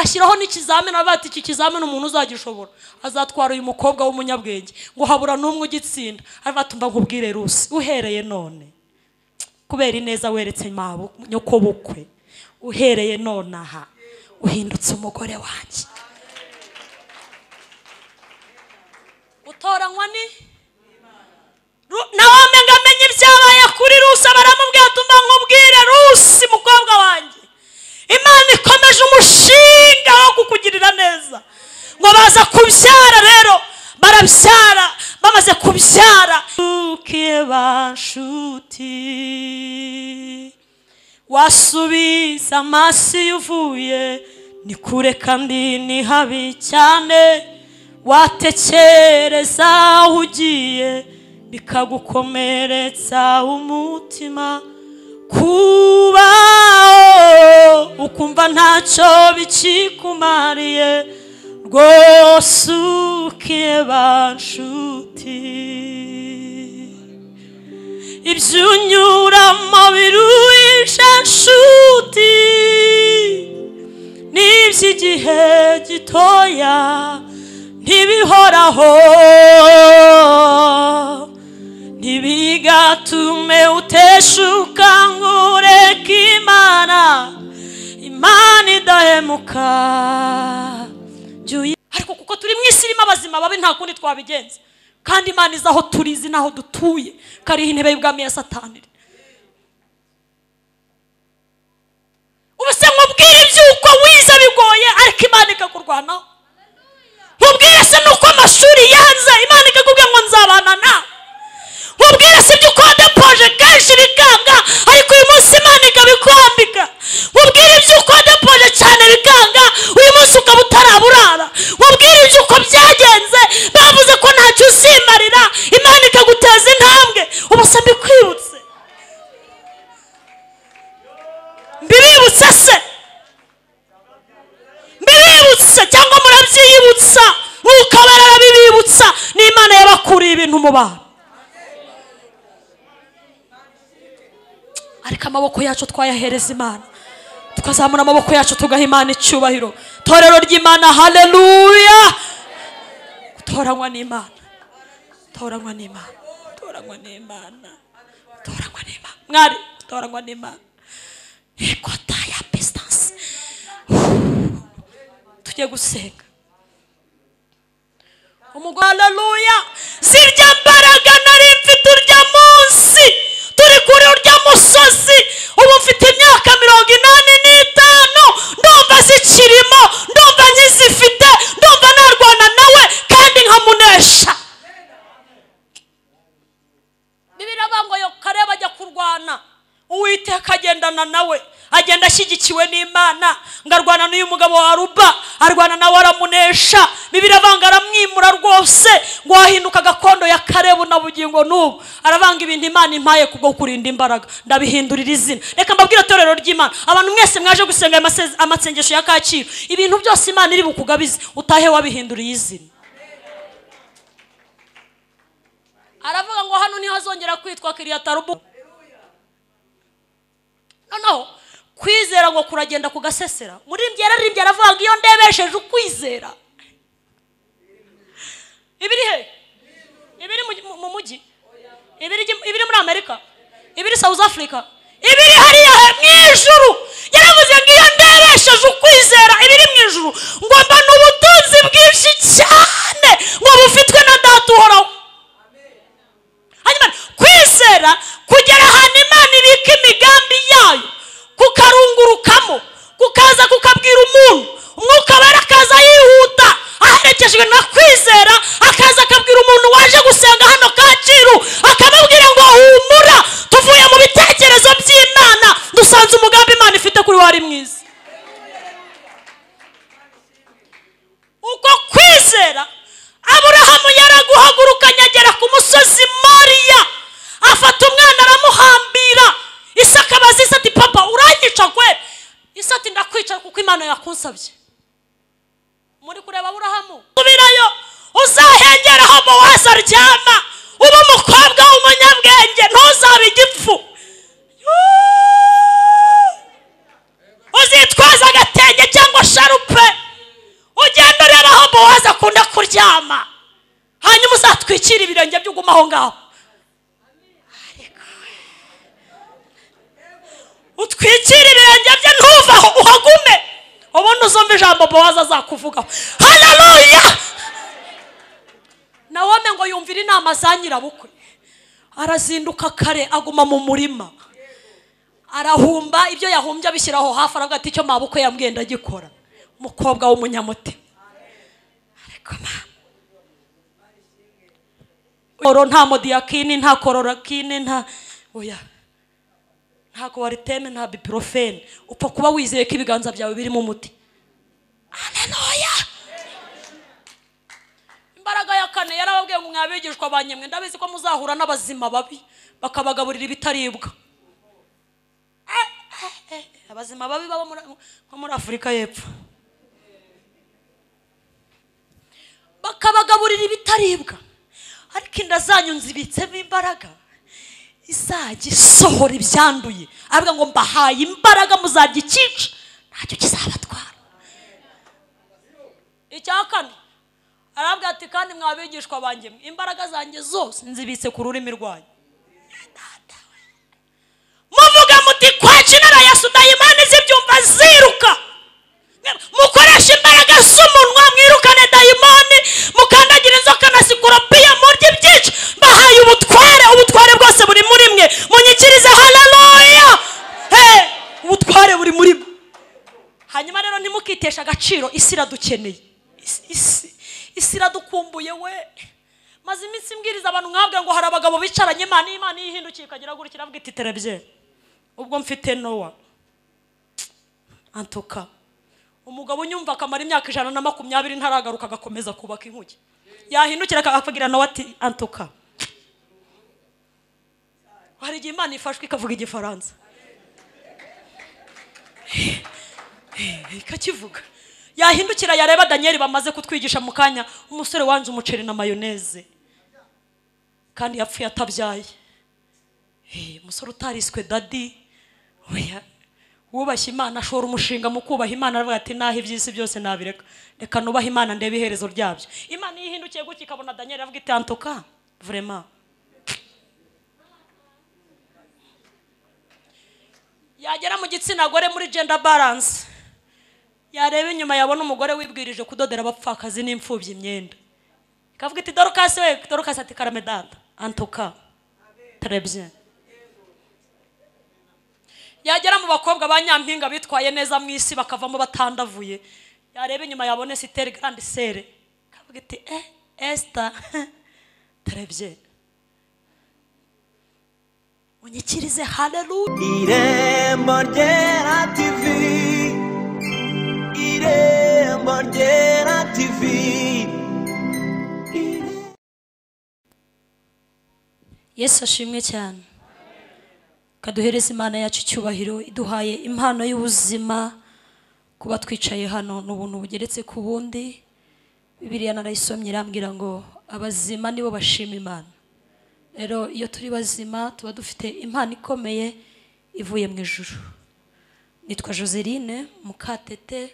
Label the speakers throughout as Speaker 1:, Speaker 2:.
Speaker 1: ashyiraho n'ikizamini abati iki kizamini umuntu uzagishobora azatwara uyu mukobwa w'umunyabwenge ngo habura n'umwe ugitsinda abatumva nkubwire Rusi uhereye none kubera ineza weretse mabo nyoko bukwe uhereye none aha uhindutse umugore wanjye utoranywa ni Naomi ngamenye ibyabaye kuri Rusi baramubwira tumva nkubwire Rusi mukobwa wanjye Imana ikomeje umushinga wo kukugirira neza ngo baza kubyara rero barabyara bamaze kubyara ukiye bashuti wasubiza amasi uvuye ni kure kandi ni habi cyane watekereza ugiye bikagukomeretsa umutima kubaho ukumva ntacyo bikikumariye rwose ukiye bashuti ibyo unyuramo biruhisha nshuti n'iby'igihe gitoya ntibihoraho ntibigatume uteshuka ngo ureke Imana idahemuka ariko kuko turi mu isi irimo abazima babi nta kundi twabigenza kandi Imana izi aho turizi n'aho dutuye kariho intebe y'ubwami ya Satani ubuse nkubwire iby'uko wize bigoye ariko Imana ikakurwanaho nkubwire se nuko amashuri yanze Imana ikakubwira ngo nzabana nawe nkubwire se by'uko wadepoje kenshi bikanga ariko uyu munsi Imana ikabikwambika nkubwire iby'uko wadepoje cyane bikanga uyu munsi ukaba utaraburara nkubwire iby'uko byagenze bavuze ko ntacyo uzimarira Imana ikaguteza intambwe ubuse mbikwibutse mbibibutse se mbibibutse cyangwa murabyiyibutsa mukabarara bibibutsa n'Imana yabakuriye ibintu mu bantu ariko amaboko yacu twayahereza Imana tukazamura amaboko yacu tugaha Imana icyubahiro torero ry'Imana haleluya toranywa n'Imana toranywa n'Imana toranywa n'Imana toranywa n'Imana mwari toranywa n'Imana ikota ya distance tujye gusenga umugore haleluya zirya mbaraga nari mfite urya munsi turi kuri urya musozi ubu mfite imyaka 85 ndumva zikirimo ndumva nkizifite ndumva narwana nawe kandi nkamunesha Bibiliya ngo yo kareba ajya kurwana Uwiteka agendana nawe agenda ashyigikiwe n'Imana ngarwana n'uyu mugabo wa Ruba arwana nawe aramunesha Bibiliya vanga aramwimura rwose ngo ahinduka gakondo ya Karebu na bugingo n'ubu aravanga ibintu Imana impaye kubwo kurinda imbaraga ndabihindurira izina reka mbabwira torero ry'Imana abantu mwese mwaje gusenga amasengesho ya Kacyiru ibintu byose Imana iri bukugabize utahe wabihinduriye izina aravuga ngo hano niho azongera kwitwa Kiriyatarubu no kwizera ngo kuragenda kugasesera muri byararimbye aravuga ngo iyo ndebesheje ukwizera ibiri he ibiri mu mujyi ibiri muri Amerika ibiri South Africa ibiri hariya mwijuru yaravuze ngo iyo ndebesheje ukwizera ibiri mwijuru ngo mba n'ubutunzi bwinshi cyane ngo bufitwe na Data uhoraho hanyuma kwizera kugera ahantu Imana ibika imigambi yayo kukarungurukamo kukaza kukabwira umuntu umwuka wera akaza yihuta aherekejwe na kwizera akaza akabwira umuntu waje gusenga hano Kacyiru akamubwira ngo humura tuvuye mu bitekerezo by'Imana dusanze umugambi Imana ifite kuri wari mwiza uko kwizera Aburahamu yaraguhagurukanye agera ku musozi Moriya afata umwana aramuhambira Isaka bazise ati papa uranyica kwe Isati ndakwica kuko Imana yakunsabye muri kureba Aburahamu subirayo uzahengera aho Bowazi aryama uba umukobwa w'umunyabwenge ntuzabe igipfu uzitwaza agatenge cyangwa sharupe uraryama hanyuma uzatwikira ibirenge by'uguma aho ngaho. Utwikira ibirenge bye ntuvaho uhagume ubundi uzumva ijambo Bowazi azakuvugaho. Haleluya. Nawe ngo yumvira inama za nyirabukwe, arazinduka kare aguma mu murima arahumba, ibyo yahumbye abishyiraho hafi, aravuga ati icyo mabukwe yambwiye ndagikora. Umukobwa w'umunyamutima. Ariko nta modiyakini, nta kororakini, nta oya, nta kowariteme, nta biprofene. Upfa kuba wizeye ko ibiganza byawe birimo umuti. Haleluya. Imbaraga ya kane yarababwiye ngo mwabigishwa banyemwe, ndabizi ko muzahura n'abazima babi bakabagaburira ibitaribwa. Abazima babi baba muri Afurika y'Epfo, bakabagaburira ibitaribwa, ariko inda zanyu nzibitsemo imbaraga izajya isohora ibyanduye. Avuga ngo mbahaye imbaraga muzajya ikica ntacyo kizabatwara. Icya kane arabwira ati kandi mwabigishwa banjye imbaraga zanjye zose nzibitse ku rurimi rwanyu. Muvuga muti kwa jina la Yesu dayimani zibyumva ziruka. Mukoresha imbaraga z'umunwa mwirukane dayimani, mukandagira inzoka na sikoropiya murya ibyica. Mbahaye ubutware bwose buri muri mwe, munyikirize. Haleluya. Ubutware buri muri mwe. Hanyuma rero ntimukitesha agaciro, isi iradukeneye. Isi iradukumbuye we. Maze iminsi mbwiriza abantu nkabwe ngo hari abagabo bicaranye Imana yihindukiye ikagira gurikira avuga iti televiziyo ubwo mfite Nowa. Antuka umugabo unyumva akamara imyaka 120 ntaragaruka agakomeza kubaka inkuge, yahindukira akavugira Nowa ati antuka. Hari igihe Imana ifashwe ikavuga igifaransa ikakivuga. Yahindukira yareba Daniel bamaze kutwigisha mu kanya, umusore wanje umuceri na mayoneze kandi yapfuye atabyaye. Umusore utariswe dadi, oya, wubashye Imana ashora umushinga mu kubaha Imana, aravuga ati naho iby'isi byose nabireka, reka nubaha Imana ndebe iherezo ryabyo. Imana yihindukiye gutya ikabona Daniel aravuga iti antoka vraiment. Yagera mu gitsina gore muri gender balance, yareba inyuma yabona umugore wibwirije kudodera abapfakazi n'imfubyi imyenda, ikavuga iti Dorcas we, Dorcas ati karame data antoka très bien. Yagera mu bakobwa banyampinga bitwaye neza mu isi bakavamo batandavuye, yareba inyuma yabone Esther grande sœur, ikavuga iti Esther très bien. Unyikirize. Haleluya.
Speaker 2: Irembo Ryera TV, Irembo Ryera TV.
Speaker 1: Yesu ashimwe cyane. Kaduhereza Imana yacu icyubahiro, iduhaye impano y'ubuzima kuba twicaye hano n'ubuntu bugeretse ku bundi. Bibiliya narayisomye irambwira ngo abazima nibo bashima Imana. Rero iyo turi bazima tuba dufite impano ikomeye ivuye mu ijuru. Nitwa Joseline Mukatete,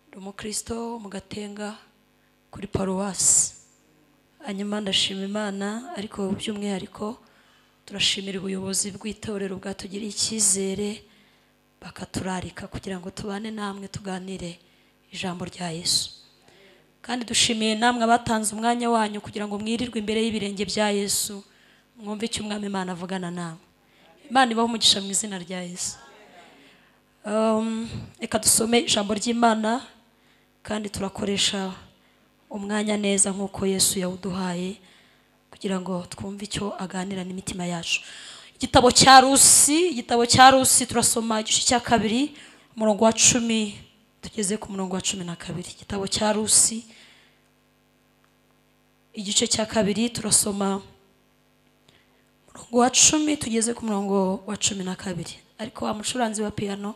Speaker 1: ndi umukristo mu Gatenga kuri paruwasi. Hanyuma ndashima Imana, ariko by'umwihariko turashimira ubuyobozi bw'itorero bwatugiriye icyizere bakaturarika kugira ngo tubane namwe tuganire ijambo rya Yesu. Kandi dushimiye namwe abatanze umwanya wanyu kugira ngo mwirirwe imbere y'ibirenge bya Yesu, mwumve icyo Umwami Imana avugana namwe. Imana ibahe umugisha mu izina rya Yesu. Reka dusome ijambo ry'Imana kandi turakoresha umwanya neza nk'uko Yesu yawuduhaye kugira ngo twumve icyo aganira n'imitima yacu. Igitabo cya Rusi turasoma igice cya 2 umurongo wa 10 tugeze ku murongo wa 12. Igitabo cya Rusi igice cya 2 turasoma umurongo wa 10 tugeze ku murongo wa 12. Ariko amucuranzi wa piano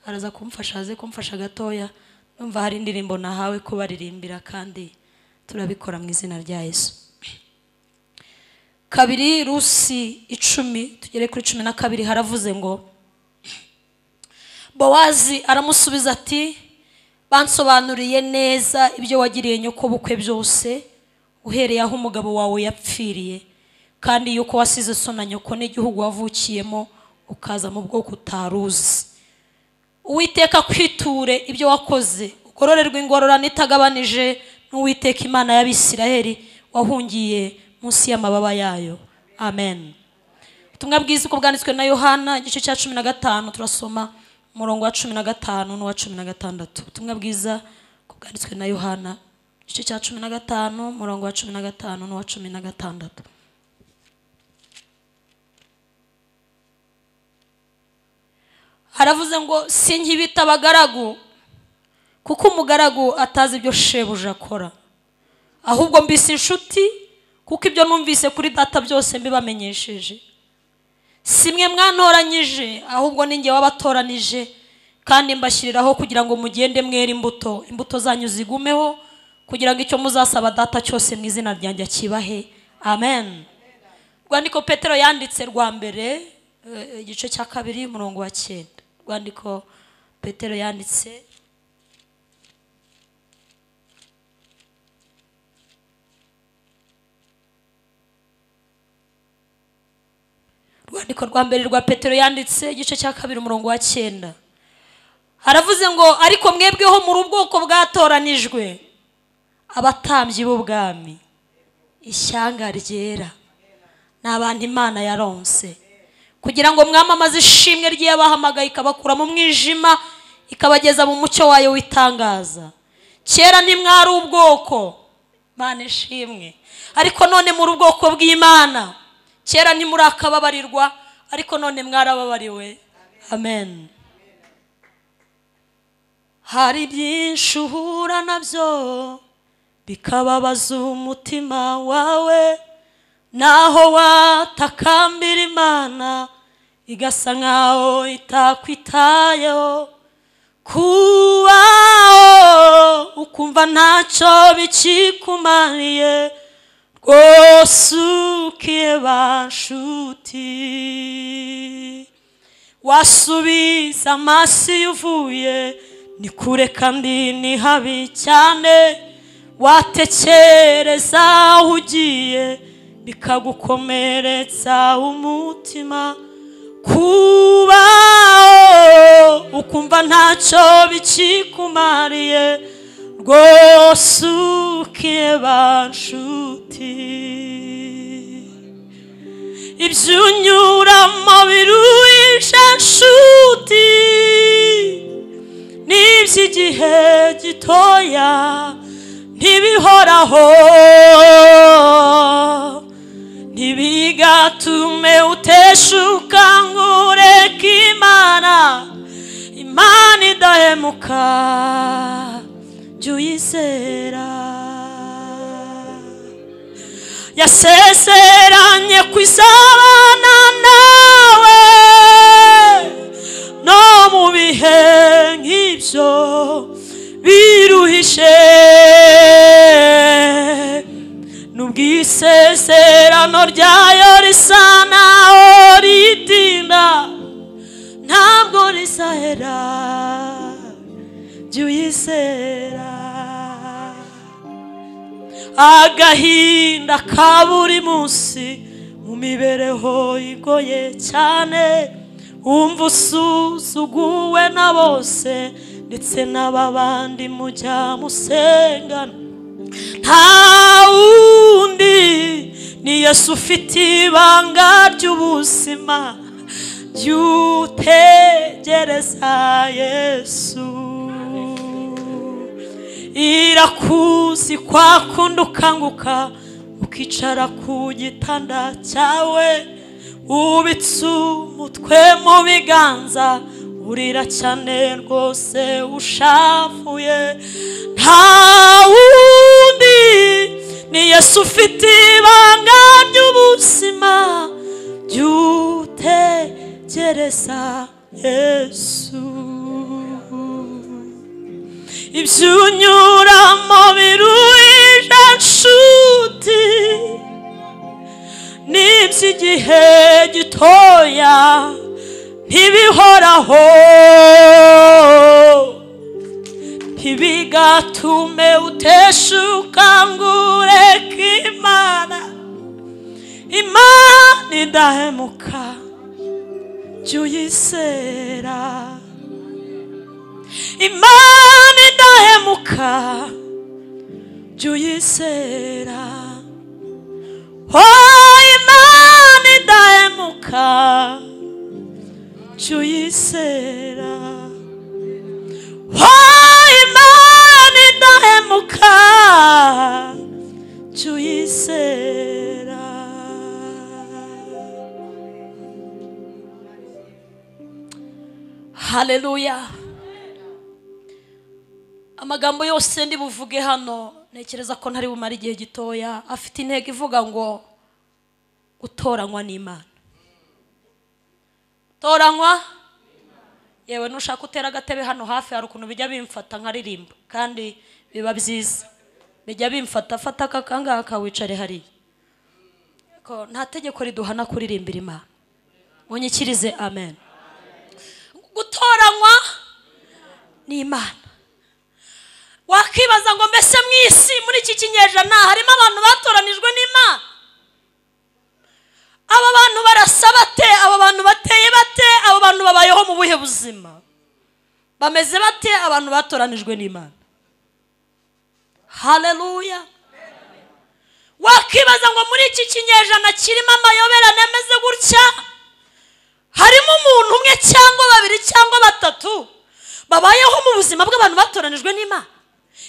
Speaker 1: araza kumfasha gatoya, numva hari indirimbo nahawe kubaririmbira kandi turabikora mu izina rya Yesu. 2 Rusi 10 tugere kuri 12 haravuze ngo Bowazi aramusubiza ati bansobanuriye neza ibyo wagiriye nyoko bukwe byose, uhereye aho umugabo wawe yapfiriye, kandi yuko wasize so na nyoko n'igihugu wavukiyemo ukaza mu bwoko utaruzi. Uwiteka kwiture ibyo wakoze, ugororerwa ingororano itagabanije n'Uwiteka Imana y'Abisiraheli wahungiye munsi y'amababa yayo. Amen. Ubutumwa bwiza uko bwanditswe na Yohana igice cya 15 turasoma umurongo wa 15 n'uwa 16. Ubutumwa bwiza uko bwanditswe na Yohana igice cya 15 umurongo wa 15 n'uwa 16. Haravuze ngo sinkibita abagaragu kuko umugaragu atazi ibyo shebuja akora, ahubwo mbise inshuti kuko ibyo numvise kuri data byose mbibamenyesheje. Simwe mwantoranyije ahubwo ninjye wabatoranije, kandi mbashyiriraho kugira ngo mugende mwera imbuto zanyu zigumeho, kugira ngo icyo muzasaba data cyose mu izina ryanjye akibahe. Amen. Rwandiko Petero yanditse rwa mbere igice cya 2 umurongo wa 9. Rwandiko Petero yanditse rwandiko rwa mbere rwa Petero yanditse igice cya 2 umurongo wa 9. Haravuze ngo ariko mwebweho muri ubwoko bwatoranijwe, abatambyi b'ubwami, ishyanga ryera, n'abantu Imana yaronse, kugira ngo mwamamaze ishimwe ry'abahamagaye ikabakura mu mwijima ikabageza mu mucyo wayo witangaza. Kera ntimwari ubwoko, Imana ishimwe, ariko none muri ubwoko bw'Imana. Kera ntimurakababarirwa, ariko none mwarababariwe. Amen. Hari byinshi uhura nabyo bikababaza umutima wawe, naho watakambira Imana igasa nkaho itakwitayeho, kubaho ukumva ntacyo bikikumariye, rwose ukiheba nshuti. Wasubiza amaso iyo uvuye ni kure kandi ni habi cyane, watekereza aho ugiye bikagukomeretsa umutima, kubaho ukumva ntacyo bikikumariye, rwose ukiheba nshuti. Ibyo unyuramo biruhisha nshuti, n'iby'igihe gitoya ntibihoraho, ntibigatume uteshuka ngo ureke Imana. Imana idahemuka jya uyizera, yasezeranye kuzabana nawe no mu bihe nk'ibyo biruhishe. N'ubwisezerano ryayo risa naho ritinda, ntabwo rizahera, jya uyizera. Agahinda ka buri munsi mu mibereho igoye cyane, wumva usuzuguwe na bose ndetse n'ababandi mujya musengana. Nta wundi ni Yesu ufite ibanga ry'ubuzima, jya utegereza Yesu. Irakuzi kwa kundi ukanguka ukicara ku gitanda cyawe, ubitse umutwe mu biganza urira cyane rwose ushavuye. Nta wundi ni Yesu ufite ibanga ry'ubuzima, jya utegereza Yesu. Ibyo unyuramo biruhisha nshuti, n'iby'igihe gitoya ntibihoraho, ntibigatume uteshuka ngo ureke Imana. Imana idahemuka jya uyizera. Imana idahemuka jya uyizera. Oh, Imana idahemuka jya uyizera. Oh, Imana idahemuka jya uyizera. Haleluya. Amagambo yose ndi buvuge hano nekereza ko ntari bumara igihe gitoya, afite intego ivuga ngo gutoranywa n'Imana. Toranywa, yewe nushaka utera agatebe hano hafi hari ukuntu bijya bimfata nkaririmba kandi biba byiza. Bijya bimfata fata kakanga akawicare hari. Ko nta tegeko riduhana kuririmbira Imana. Munyikirize amen. Gutoranywa n'Imana. Wakibaza ngo mbese mwisi muri iki kinyejana harimo abantu batoranijwe n'Imana? Aba bantu barasa bate? Aba bantu bateye bate? Aba bantu babayeho mu buhe buzima? Bameze bate abantu batoranijwe n'Imana? Haleluya. Wakibaza ngo muri iki kinyejana kirimo amayoberane ameze gutya harimo umuntu umwe cyangwa babiri cyangwa batatu babayeho mu buzima bw'abantu batoranijwe n'Imana?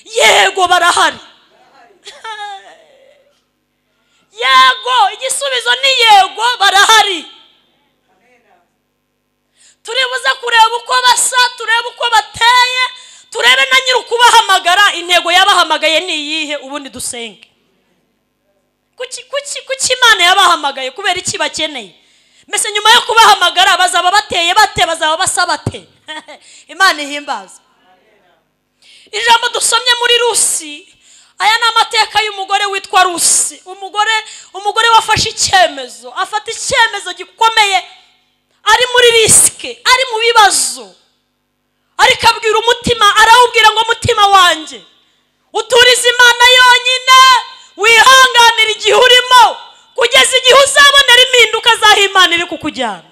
Speaker 1: Yego barahari. Yego, igisubizo ni yego barahari. Turibuza kureba uko basa, turebe uko bateye, turebe na nyiri ukubahamagara intego yabahamagaye ni iyihe ubundi dusenge. Kuki Imana yabahamagaye kubera iki bakeneye? Mbese nyuma yo kubahamagara bazaba bateye bate, bazaba basa bate? Imana ihimbaza. Ijambo dusomye muri Rusi, aya ni amateka y'umugore witwa Rusi. Umugore wafashe icyemezo, afata icyemezo gikomeye, ari muri risike, ari mu bibazo, ariko abwira umutima, arawubwira ngo mutima wanjye uturize Imana yonyine, wihanganira igihe urimo kugeza igihe uzabonera impinduka zaho Imana iri kukujyana.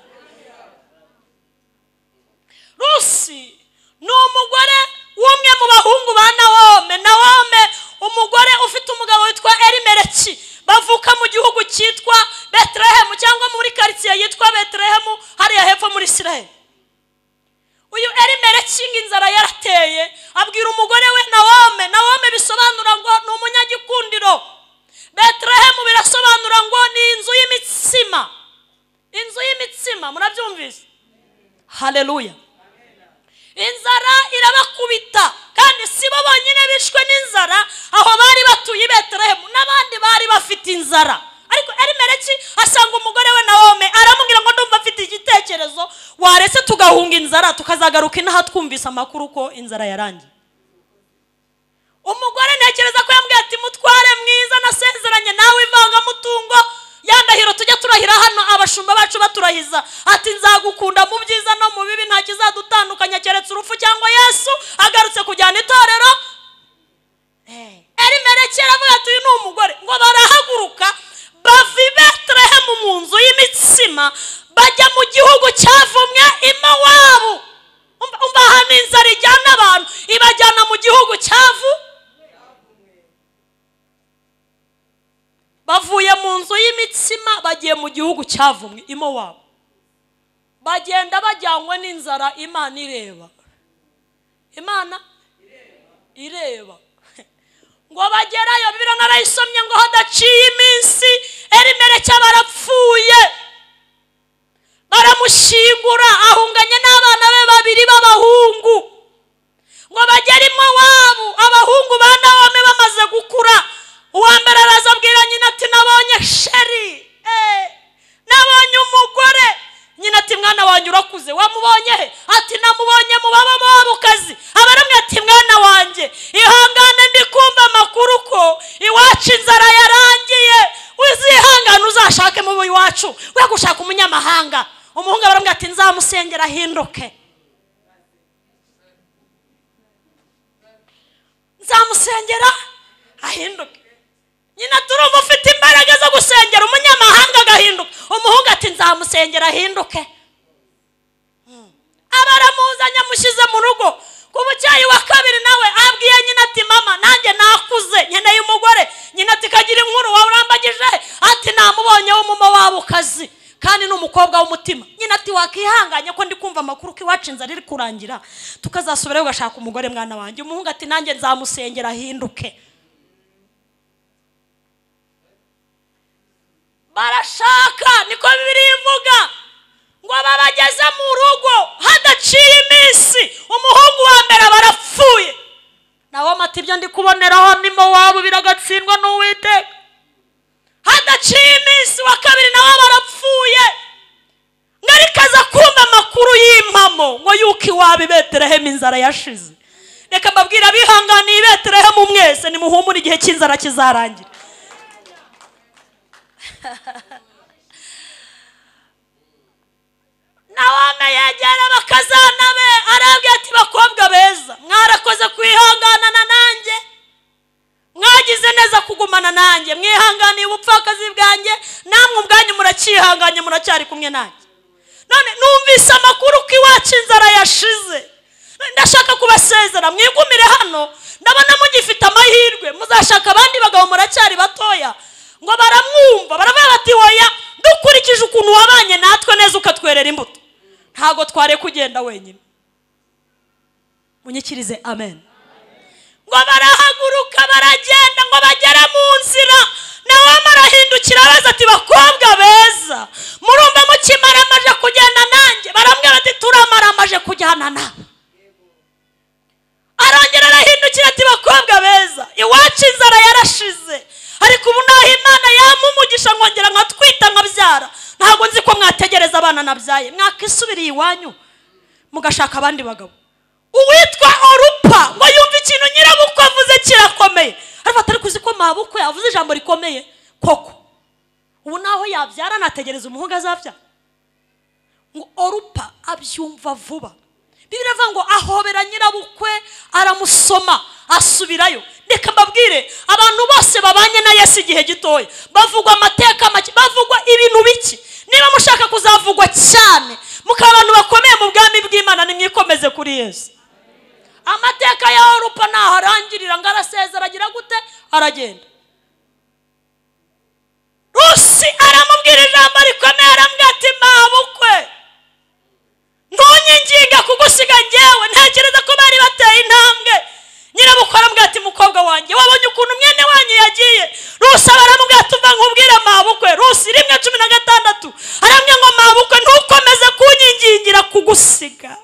Speaker 1: Rusi ni umugore w'umwe mu bahungu ba Nawome, umugore ufite umugabo witwa Elimeleki, bavuka mu gihugu cyitwa Betelehemu cyangwa muri quartier yitwa Betelehemu hariya hepfo muri Israel. Uyu Elimeleki inzara yarateye, abwira umugore we Nawome bisobanura ngo ni umunyagikundiro. Betelehemu birasobanura ngo ni inzu y'imitsima. Inzu y'imitsima, murabyumvise? Haleluya. Inzara irabakubita kandi sibo bonyine bishwe n'inzara, aho bari batuye Betelehemu n'abandi bari bafite inzara. Ariko Elimeleki asanga umugore we Nawome, aramubwira ngo ndumva afite igitekerezo, waretse tugahunga inzara tukazagaruka inaha twumvise amakuru ko inzara yarangiye. Umugore ntekereza ko yambwiye ati mutware mwiza nasezeranye nawe ivanga mutungo yandahiro tujya turahira hano abashumba bacu baturahiza, ati nzagukunda mu byiza no mu bibi, nta kizadutandukanya keretse urupfu cyangwa Yesu agarutse kujyana itorero. Elimeleki aravuga ati uyu ni umugore. Ngo barahaguruka bava i Betelehemu mu nzu y'imitsima bajya mu gihugu cyavumwe Mowabu. Umva hano inzara ijyana abantu ibajyana mu gihugu bavuye mu nzu y'imitsima bagiye mu gihugu cyavumwe Mowabu. Bagenda bajyanywe n'inzara. Imana ireba. Imana ireba. Ngo bagerayo Bibiliya narayisomye ngo hadaciye iminsi Elimeleki barapfuye, baramushingura ahunganye n'abana be babiri b'abahungu. Ngo bagere i Mowabu, abahungu ba Nawome bamaze gukura, uwa mbere araza abwira nyina ati nabonye sheri, nabonye umugore. Nyina ati mwana wanjye urakuze, wamubonye he? Ati namubonye mu Mowabukazi. Abaramwe ati mwana wanjye ihangane ndikumva amakuru ko iwacu inzara yarangiye, uzihangane uzashake mu iwacu we gushaka umunyamahanga. Umuhungu abaramwe ati nzamusengera ahinduke. nzamusengera ahinduke. Nyina turumva ufite imbaraga zo gusengera umunyamahanga agahinduka. Umuhungu ati nzamusengera ahinduke. Abaramuzanye amushyize mu rugo. Ku bucyayi wa kabiri nawe abwiye nyina ati mama nanjye nakuze nkeneye umugore. Nyina ati kagira inkuru wawe urambagije. Ati namubonye w'umumowabukazi kandi n'umukobwa w'umutima. Nyina ati wakihanganye ko ndi kumva amakuru ko iwacu inzara iri kurangira tukazasubirayo ugashaka umugore mwana wanjye. Umuhungu ati nanjye nzamusengera ahinduke. Barashaka niko Bibiliya ivuga ngo babageze mu rugo hadaciye iminsi umuhungu wa mbere barapfuye. Nawe amati ibyo ndi kuboneraho ni Mowabu biragatsindwa n'Uwiteka. Hadaciye iminsi wa kabiri nawe barapfuye. Ngarikaza kumva amakuru y'impamo ngo yuko iwabo i Betelehemu inzara yashize. Reka mbabwira bihanganiye i Betelehemu mwese nimuhumure igihe cy'inzara kizarangira. Nawe yegera bakazana be arabwira ati bakobwa beza mwarakoze kwihanganana nanjye, mwagize neza kugumana nanjye, mwihanganiye ubupfakazi bwanjye, namwe ubwanyu muracyihanganye muracyari kumwe nanjye. None numvise amakuru ko iwacu inzara yashize. Ndashaka kubasezera mwigumire hano, ndabona mugifite amahirwe muzashaka abandi bagabo muracyari batoya. Ngo baramwumva baravuga bati oya dukurikije ukuntu wabanye natwe neza ukatwerera imbuto ntago tware kugenda wenyine. Munyikirize amen. Ngo barahaguruka baragenda ngo bagere mu nzira. Nawe marahindukira abaza ati bakobwa beza murumva mukimara amaje kugenda nanjye. Barambwira bati turamara amaje kujyana nawe. Arongera arahindukira ati bakobwa beza iwacu inzara yarashize ariko ubu naho Imana yamumugisha ngongera nkatwita nkabyara. Ntago nzi ko mwategereza abana nabyaye mwakisubiriye iwanyu mugashaka abandi bagabo. Uwitwa Orupa ngo yumva ikintu nyirabukwe avuze kirakomeye. Ariko atari kuzi ko mabukwe avuze ijambo rikomeye koko. Ubu naho yabyara nategereza umuhungu azabyara. Ngo Orupa abyumva vuba. Bibiliya ivuga ngo ahobera nyirabukwe aramusoma asubirayo. Reka mbabwire abantu bose babanye na Yesu igihe gitoya bavugwa amateka make, bavugwa ibintu biki. Niba mushaka kuzavugwa cyane mukaba abantu bakomeye mu bwami bw'Imana nimwikomeze kuri Yesu. Amateka ya Orupa naho arangirira ngo arasezera agira gute aragenda. Rusi aramubwira ijambo rikomeye arambwira ati mabukwe ntunyinginga kugusiga njyewe ntekereza ko bari bateye intambwe. Nyirabukwe arambwira ati mukobwa wanjye wabonye ukuntu mwene wanyu yagiye. Rusi aramubwira ati umva nkubwira mabukwe. Rusi 1:16 arambwira ngo mabukwe ntukomeze kunyingingira kugusiga.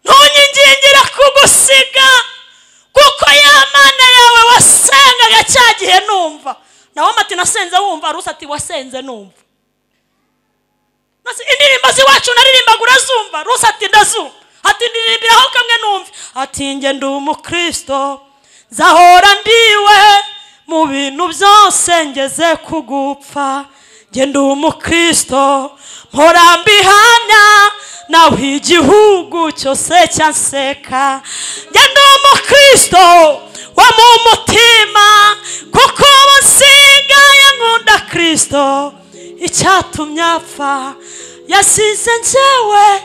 Speaker 1: Ntunyingingira kugusiga kuko ya Mana yawe wasengaga cyagihe numva. Nawe amati nasenze wumva. Rusi ati wasenze numva. Nasi indirimbo ziwacu naririmbaga urazumva. Rusi ati ndazumva. Ati ndirimbiraho kamwe numva. Ati nge ndi umukristo nzahora ndiwe mu bintu byose ngeze kugupfa. Nge ndi umukristo mpora mbihamya nawe igihugu cyose cyanseka. Nge ndi umukristo wo mu mutima kuko nsigaye nkunda Kristo. Icyatumye apfa yasize njyewe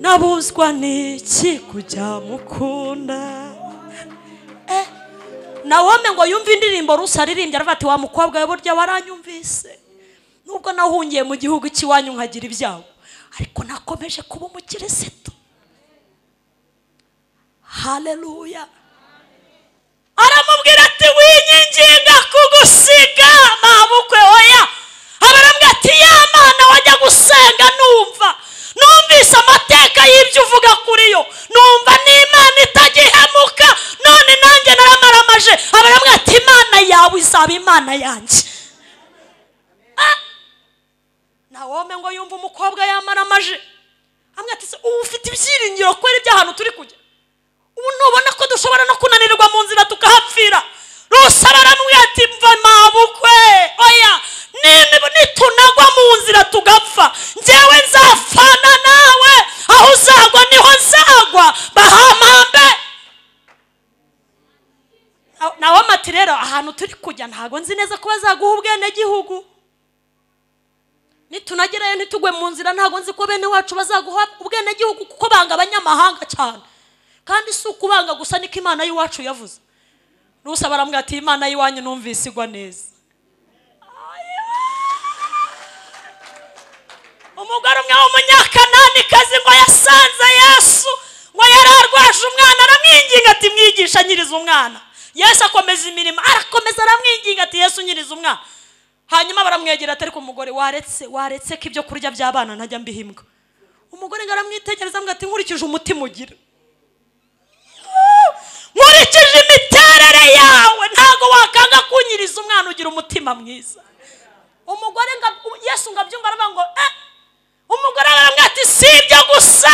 Speaker 1: nabuzwa n'iki kujya mukunda. Nawe ngo yumva indirimbo Rusi aririmbye aravuga ati wa mukobwa we burya waranyumvise. Nubwo nahungiye mu gihugu cy'iwanyu nkagira ibyago ariko nakomeje kuba umukirisitu. Haleluya. Aramubwira ati winyinginga kugusiga mabukwe oya. Abarambwira ati ya Mana wajya gusenga numva. Numvise amateka y'ibyo uvuga kuri yo. Numva n'Imana itagihemuka. None nanjye naramaramaje. Abarambwira ati Imana yawe izaba Imana yanjye. Nawe ngo yumva umukobwa yamaramaje. Amwe ati ubu ufite ibyiringiro ko ari by'ahantu turi kujya. Ubu nubona ko dushobora no kunanirwa mu nzira tukahapfira. Rusi aramubwira ati mva mabukwe oya nitunagwa mu nzira tugapfa njyewe nzafana nawe aho uzagwa niho nzagwa bahamambe. nawe mati rero ahantu turi kujya ntago nzi neza ko bazaguha ubwene gihugu, nitunagerayo ntitugwe mu nzira ntago nzi ko bene wacu bazaguha ubwene gihugu kuko banga abanyamahanga cyane, kandi si ukubanga gusa niko Imana y'iwacu yavuze. Rusa barambwira ati Imana y'iwanyu numvise igwa neza. Umugore umwe w'umunyakanani kazi ngo yasanze Yesu ngo yararwaje umwana, aramwinginga ati mwigisha nyiriza umwana. Yesu akomeza imirimo, arakomeza aramwinginga ati Yesu nyiriza umwana. Hanyuma baramwegera ati ariko umugore waretse ko ibyo kurya by'abana ntajya mbihimbwa. Umugore ngo aramwitegereza ngo ati nkurikije umutima ugira, nkurikije imiterere yawe ntago wakanga kunyiriza umwana, ugira umutima mwiza. Umugore ngo Yesu ngo abyumva aravuga ngo umugore aramwira ati sibyo gusa,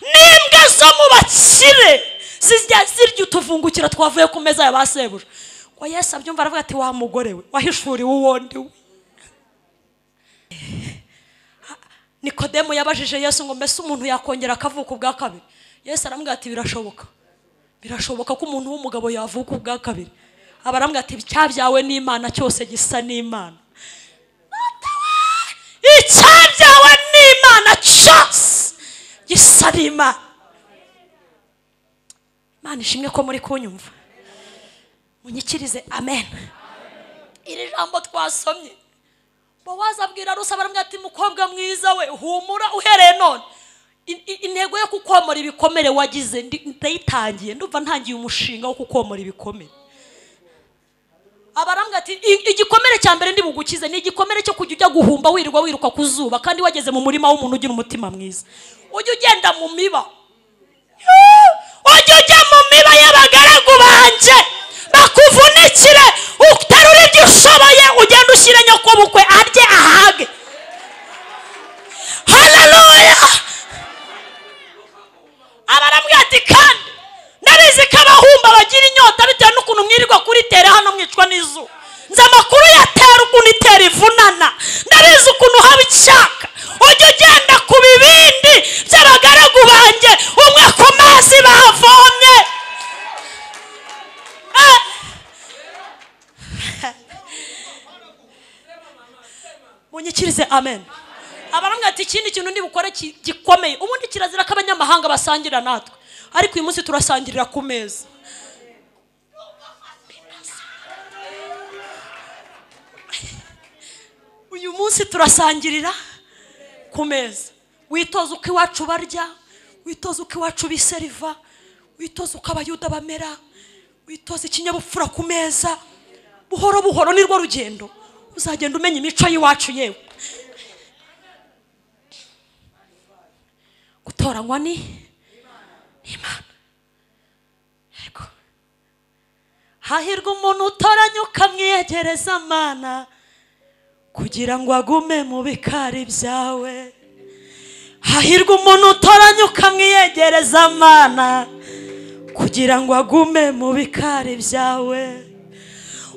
Speaker 1: n'imbwa zo mu bakire zirya utuvungukira twavuye ku meza ya basebuja. Ngo Yesu abyumva aravuga ati wa mugore we wahishuriwe uwondi we. Nikodemo yabajije Yesu ngo mbese umuntu yakongera akavuka ubwa kabiri? Yesu aramubwira ati birashoboka ko umuntu w'umugabo yavuka ubwa kabiri. Abaramubwira ati icyabyawe n'Imana cyose gisa n'Imana. Icyabyawe n'Imana cyose gisa n'Imana. Imana ishimwe ko muri kunyumva, munyikirize amen. Iri jambo twasomye Bowazi abwira Rusa baramubwira ati mukobwa mwiza we humura uhereye none intego yo kukomora ibikomere wagize ndayitangiye, ndumva ntangiye umushinga wo kukomora ibikomere. Abarambwira ati igikomere cya mbere ndi bugukize ni igikomere cyo kujya ujya guhumba wirirwa wiruka kuzuba, kandi wageze mu murima w'umuntu ugira umutima mwiza. Ujye ugenda mu miba, ujye ujya mu miba y'abagaragu banje bakuvunikire, uterura ibyo ushoboye ugenda ushyire nyoko bukwe arye ahage. Haleluya. Abarambwira ati kandi ndabizi ko abahumba bagira inyota bitewe n'ukuntu mwirirwa kuri tere hano mwicwa n'izuba. Nzi amakuru yatera ukuntu itera ivunana, ndabizi ukuntu haba icyaka. Ujye ugenda ku bibindi by'abagaragu banjye umwe ku mazi bavomye. Munyikirize amen. Abarambwira ati ikindi kintu ndi bukore gikomeye, ubundi kirazira ko abanyamahanga basangira natwe, ariko uyu munsi turasangirira ku meza. Uyu munsi turasangirira ku meza. Witoza uko iwacu barya, witoza uko iwacu biseriva, witoza uko abayuda bamera, witoza ikinyabupfura ku meza. Buhoro buhoro nirwo rugendo uzagenda umenya imico y'iwacu. Yewe gutoranywa ni Imana. Yego, hahirwa umuntu utoranya ukamwiyegereza Mana kugira ngo agume mu bikari byawe. Hahirwa umuntu utoranya ukamwiyegereza Mana kugira ngo agume mu bikari byawe.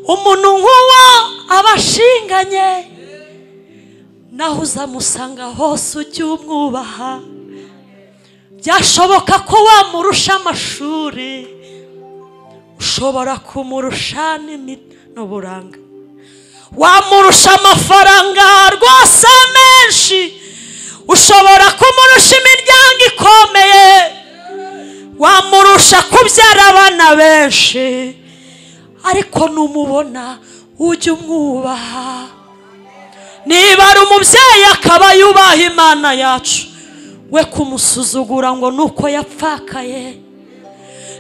Speaker 1: Umuntu nk'uwo abashinganye naho uzamusanga hose ujye umwubaha. Byashoboka ko wamurusha amashuri, ushobora kumurusha n'uburanga, wamurusha amafaranga rwose menshi, ushobora kumurusha imiryango ikomeye, wamurusha kubyara abana benshi, ariko numubona ujye umwubaha. Niba ari umubyeyi akaba yubaha Imana yacu, we kumusuzugura ngo nuko yapfakaye.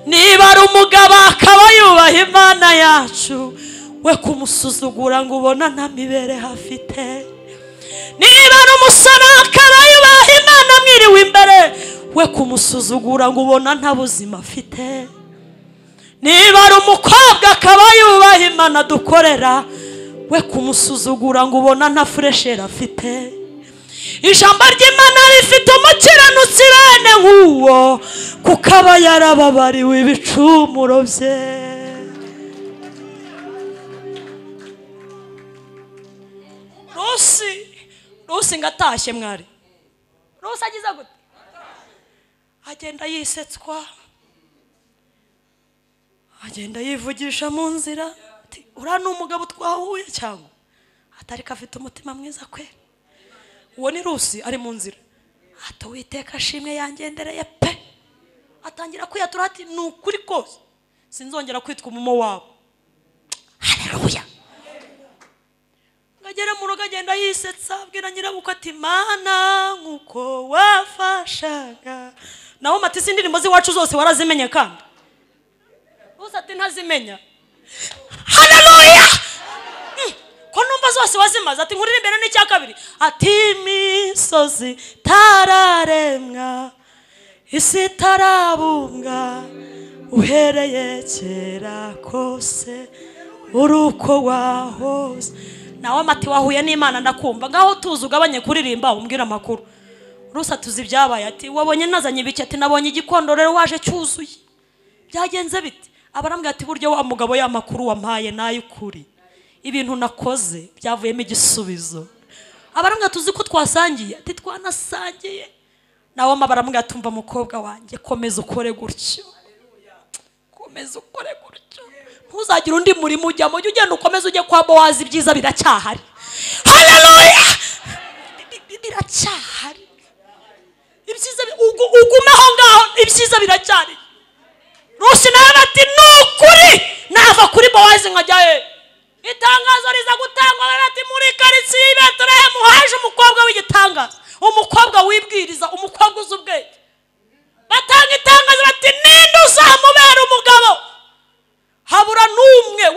Speaker 1: Niba ari umugabo akaba yubaha Imana yacu, we kumusuzugura ngo ubona nta mibereho afite. Niba ari umusore akaba yubaha Imana mwiriwe imbere, we kumusuzugura ngo ubona nta buzima afite. Niba ari umukobwa akaba yubaha Imana dukorera, we kumusuzugura ngo ubona nta furesheri afite. Ijambo ry'Imana rifite umukiranutsi bene nk'uwo, kuko aba yarababariwe ibicumuro bye. Rusi ngatashye mwari. Rusi agize gute? Agenda yisetswa, agenda yivugisha mu nzira ati uriya ni umugabo twahuye cyangwa atari afite umutima mwiza kwe. Uwo ni Rusi ari mu nzira ati Uwiteka ashimwe yangendereye pe. Atangira kwiyatura ati ni ukuri kose sinzongera kwitwa umumo wabo. Haleluya. Ngagera mu rugo agenda yisetsa abwira nyirabukwe ati Mana nkuko wafashaga. Naho Matisi indirimbo z'iwacu zose warazimenye kandi uza ati ntazimenya. Haleluya. Ko numva zose wazimaze ati nkurira imbere n'icya kabiri ati imisozi tararemwa isi tarabunga uhereye kera kose uruko wahoze. Nawe mati wahuye n'Imana ndakumva ngaho tuzi ugabanye kuririmba umbwira amakuru. Rusa tuzi byabaye ati wabonye nazanye ibiki ati nabonye igikondorero waje cyuzuye. Byagenze bite? Abarambwira ati buryo wa mugabo ya makuru wampaye nayo kuri. Ibintu nakoze byavuyemo igisubizo. Abarambwira tuzi ko twasangiye ati twanasangiye. Nawe abarambwira tumva mukobwa wanjye komeza ukore gutyo. Komeza ukore gutyo. Ntuzagire undi murimo ujyamo ugenda ukomeza ujye kwa Bowazi ibyiza biracyahari. Haleluya. Biracyahari. Ibyiza ugumeho ngaho ibyiza biracyari. Rusi nawe bati nukuri nava kuri Bowazi nkajyaye. Itangazo riza gutangwa bati muri karitsiye Betlehemu haje umukobwa w'igitangaza. Umukobwa wibwiriza umukobwa uzubwenge. Batanga itangazo bati ninde uzamubera umugabo. Habura numwe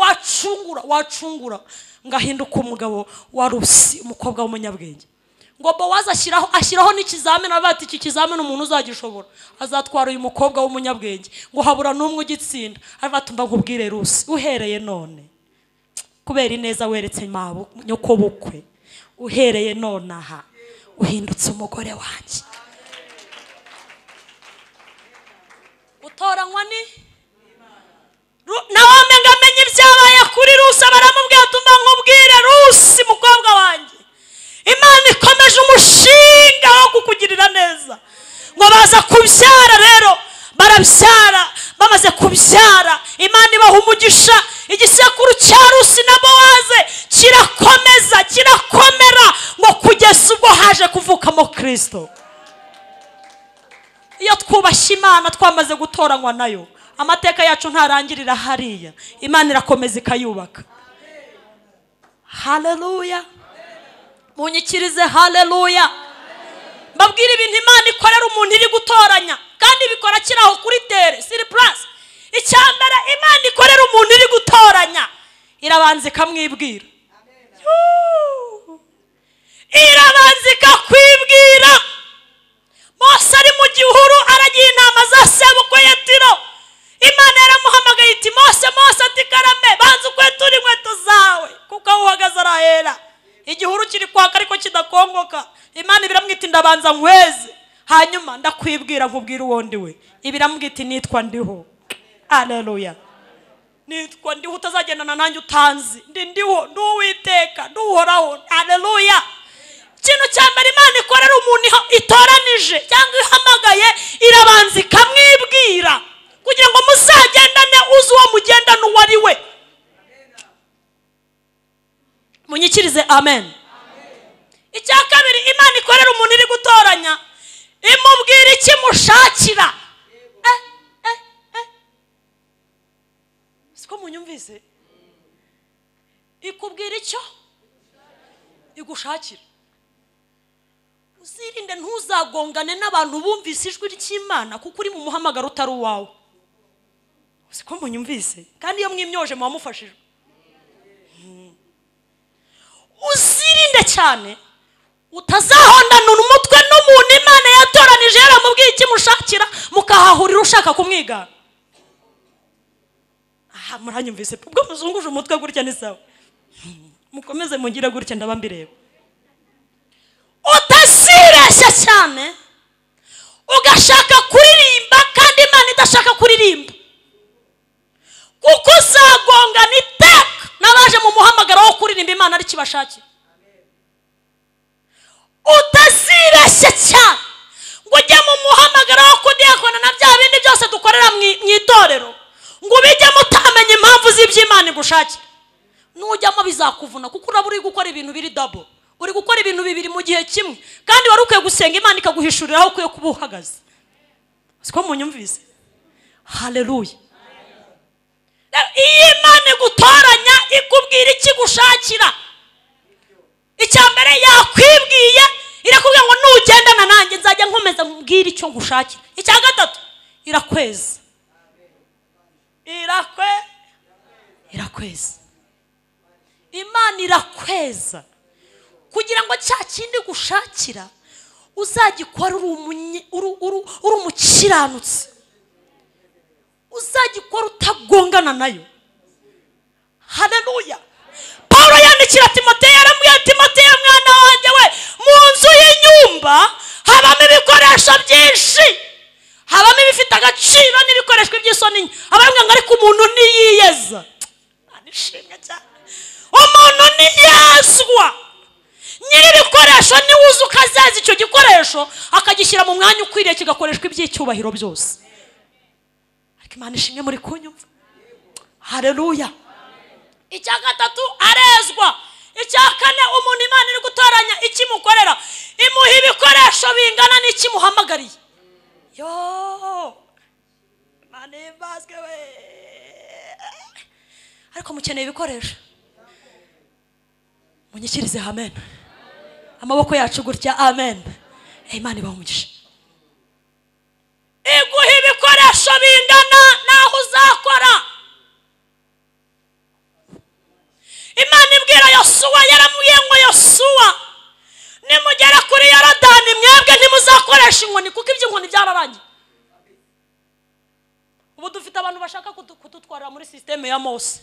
Speaker 1: wacungura ngahinduka umugabo wa Rusi umukobwa w'umunyabwenge. Ngo Bowazi ashyiraho n'ikizamini abati iki kizamini umuntu uzagishobora azatwara uyu mukobwa w'umunyabwenge. Ngo habura numwe ugitsinda. Abatumva nkubwire Rusi uhereye none kubera ineza weretse mabo nyoko bukwe uhereye none aha uhindutse umugore wanjye. Utoranywa ni Naome ngamenye ibyabaye kuri Rusi. Baramubwira tumva nkubwire Rusi mukobwa wanjye Imana ikomeje umushinga wo kukugirira neza. Ngo baza kubyara rero barabyara. Bamaze kubyara Imana ibaha umugisha. Igisekuru cya Rusi na Bowazi kirakomeza kirakomera ngo kugeza ubwo haje kuvukamo Kristo. Iyo twubashye Imana twamaze gutoranywa nayo amateka yacu ntarangirira hariya. Imana irakomeza ikayubaka. Haleluya. Munyikirize haleluya. Mbabwira ibintu Imana ikorera umuntu iri gutoranya kandi bikora kiraho kuri tere surprise. Icyambere Imana ikorera umuntu iri gutoranya irabanza ikamwibwira. Irabanza ikakwibwira. Mose ari mu gihuru aragiye intama za sebukwe Yetiro. Imana yaramuhamagaye iti Mose ati karame banza ukwetura inkweto zawe kuko uhagaze arahera. Igihuru kiri kwaka ariko kidakongoka. Imana biramwita ndabanza nkweze hanyuma ndakwibwira nkubwira uwo ndiwe. Ibiramwita nitwa ndiho. Haleluya. Nitwa ndiho utazagendana nanjye utanzi. Ndiho nduwiteka nduhoraho. Haleluya. Kintu cyambere Imana ikorera umuntu itoranije cyangwa ihamagaye irabanza ikamwibwira kugira ngo muzagendane uzi uwo mugendana uwo ari we. Munyikirize amen. Icya kabiri Imana ikorera umuntu iri gutoranya imubwira iki mushakira. Siko munyumvise ikubwira icyo igushakira. Uzirinde ntuzagongane n'abantu bumvise ijwi ry'Imana kuko uri mu muhamagaro utari uwawe. Siko munyumvise kandi iyo mwimyoje mwamufashije. Uzirinde cyane utazahondana umutwe n'umuntu Imana yatoranije yaramubwiye iki mushakira mukahahurira ushaka kumwigana. Aha muranyumvise ubwo muzunguje umutwe gutya ni sawa. Mukomeze mungire gutya ndabambireba. Utazireshya cyane ugashaka kuririmba kandi Imana idashaka kuririmba kuko uzagongana iteka n'abaje mu muhamagaro wo kuririmba Imana ari kibashakira. Utazireshya cyane ngo ujye mu muhamagaro wo kudiyakona na bya bindi byose dukorera mu itorero ngo ubijyemo navuze iby'Imana igushakira nujyamo bizakuvuna kuko uraba uri gukora ibintu biri double, uri gukora ibintu bibiri mu gihe kimwe, kandi wari ukwiye gusenga Imana ikaguhishurira aho ukwiye kuba uhagaze. Siko munyumvise? Haleluya. Iyo Imana igutoranya ikubwira ikigushakira, icyambere yakwibwiye irakubwira ngo nugendana nanjye nzajya nkomeza mbwira icyo ngushakira. Icya gatatu irakweza, irakweza. Imana irakweza kugira ngo cya kindi gushakira uzagikora uri umukiranutsi, uzagikora utagongana nayo. Haleluya. Paulo yandikira Timoteyo, aramubwira Timoteyo mwana wanjye we, mu nzu y'inyumba habamo ibikoresho byinshi, habamo ibifite agaciro n'ibikoreshwa by'isoni. Abambwira ngo ariko umuntu niyiyeza. Anishimye cyane. Umuntu niyezwa, nyiri ibikoresho niwuza ukazeza icyo gikoresho akagishyira mu mwanya ukwiriye kigakoreshwa iby'icyubahiro byose. Ariko Imana ishimwe muri kunyumva. Haleluya. Icya gatatu arezwa. Icya kane umuntu Imana iri gutoranya ikimukorera imuha ibikoresho bingana n'ikimuhamagariye. Yo Imana imbazwe we. Ariko mukeneye ibikoresho, munyikirize amen. Amaboko yacu gutya amen. Imana ibahumugisha. Iguha ibikoresho bingana naho uzakora. Imana ibwira Yosuwa, yaramubwiye ngo Yosuwa nimugera kuri Yorodani mwebwe ntimuzakoresha inkoni kuko iby'inkoni byararangiye. Ubu dufite abantu bashaka kudutwarira muri systeme ya Mose,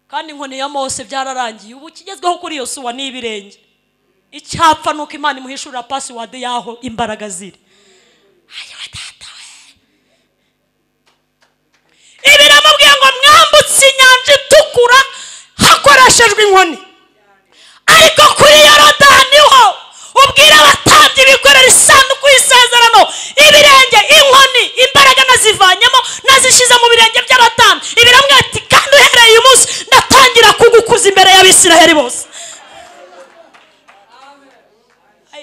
Speaker 1: kandi inkoni ya Mose byararangiye. Ubu kigezweho kuri Yosuwa ni ibirenge. Icyapfa nuko Imana imuhishurira password yaho imbaraga ziri. Ayo data we. Ibiramubwiye ngo mwambutse inyanja itukura hakoreshejwe inkoni, ariko kuri Yorodani ho ubwira abatambyi bikorera isanduku y'isezerano ibirenge, inkoni, imbaraga nazivanyemo nazishize mu birenge by'abatambyi. Ibiramubwiye ati kandi uhereye uyu munsi ndatangira kugukuza imbere y'Abisirayeli bose.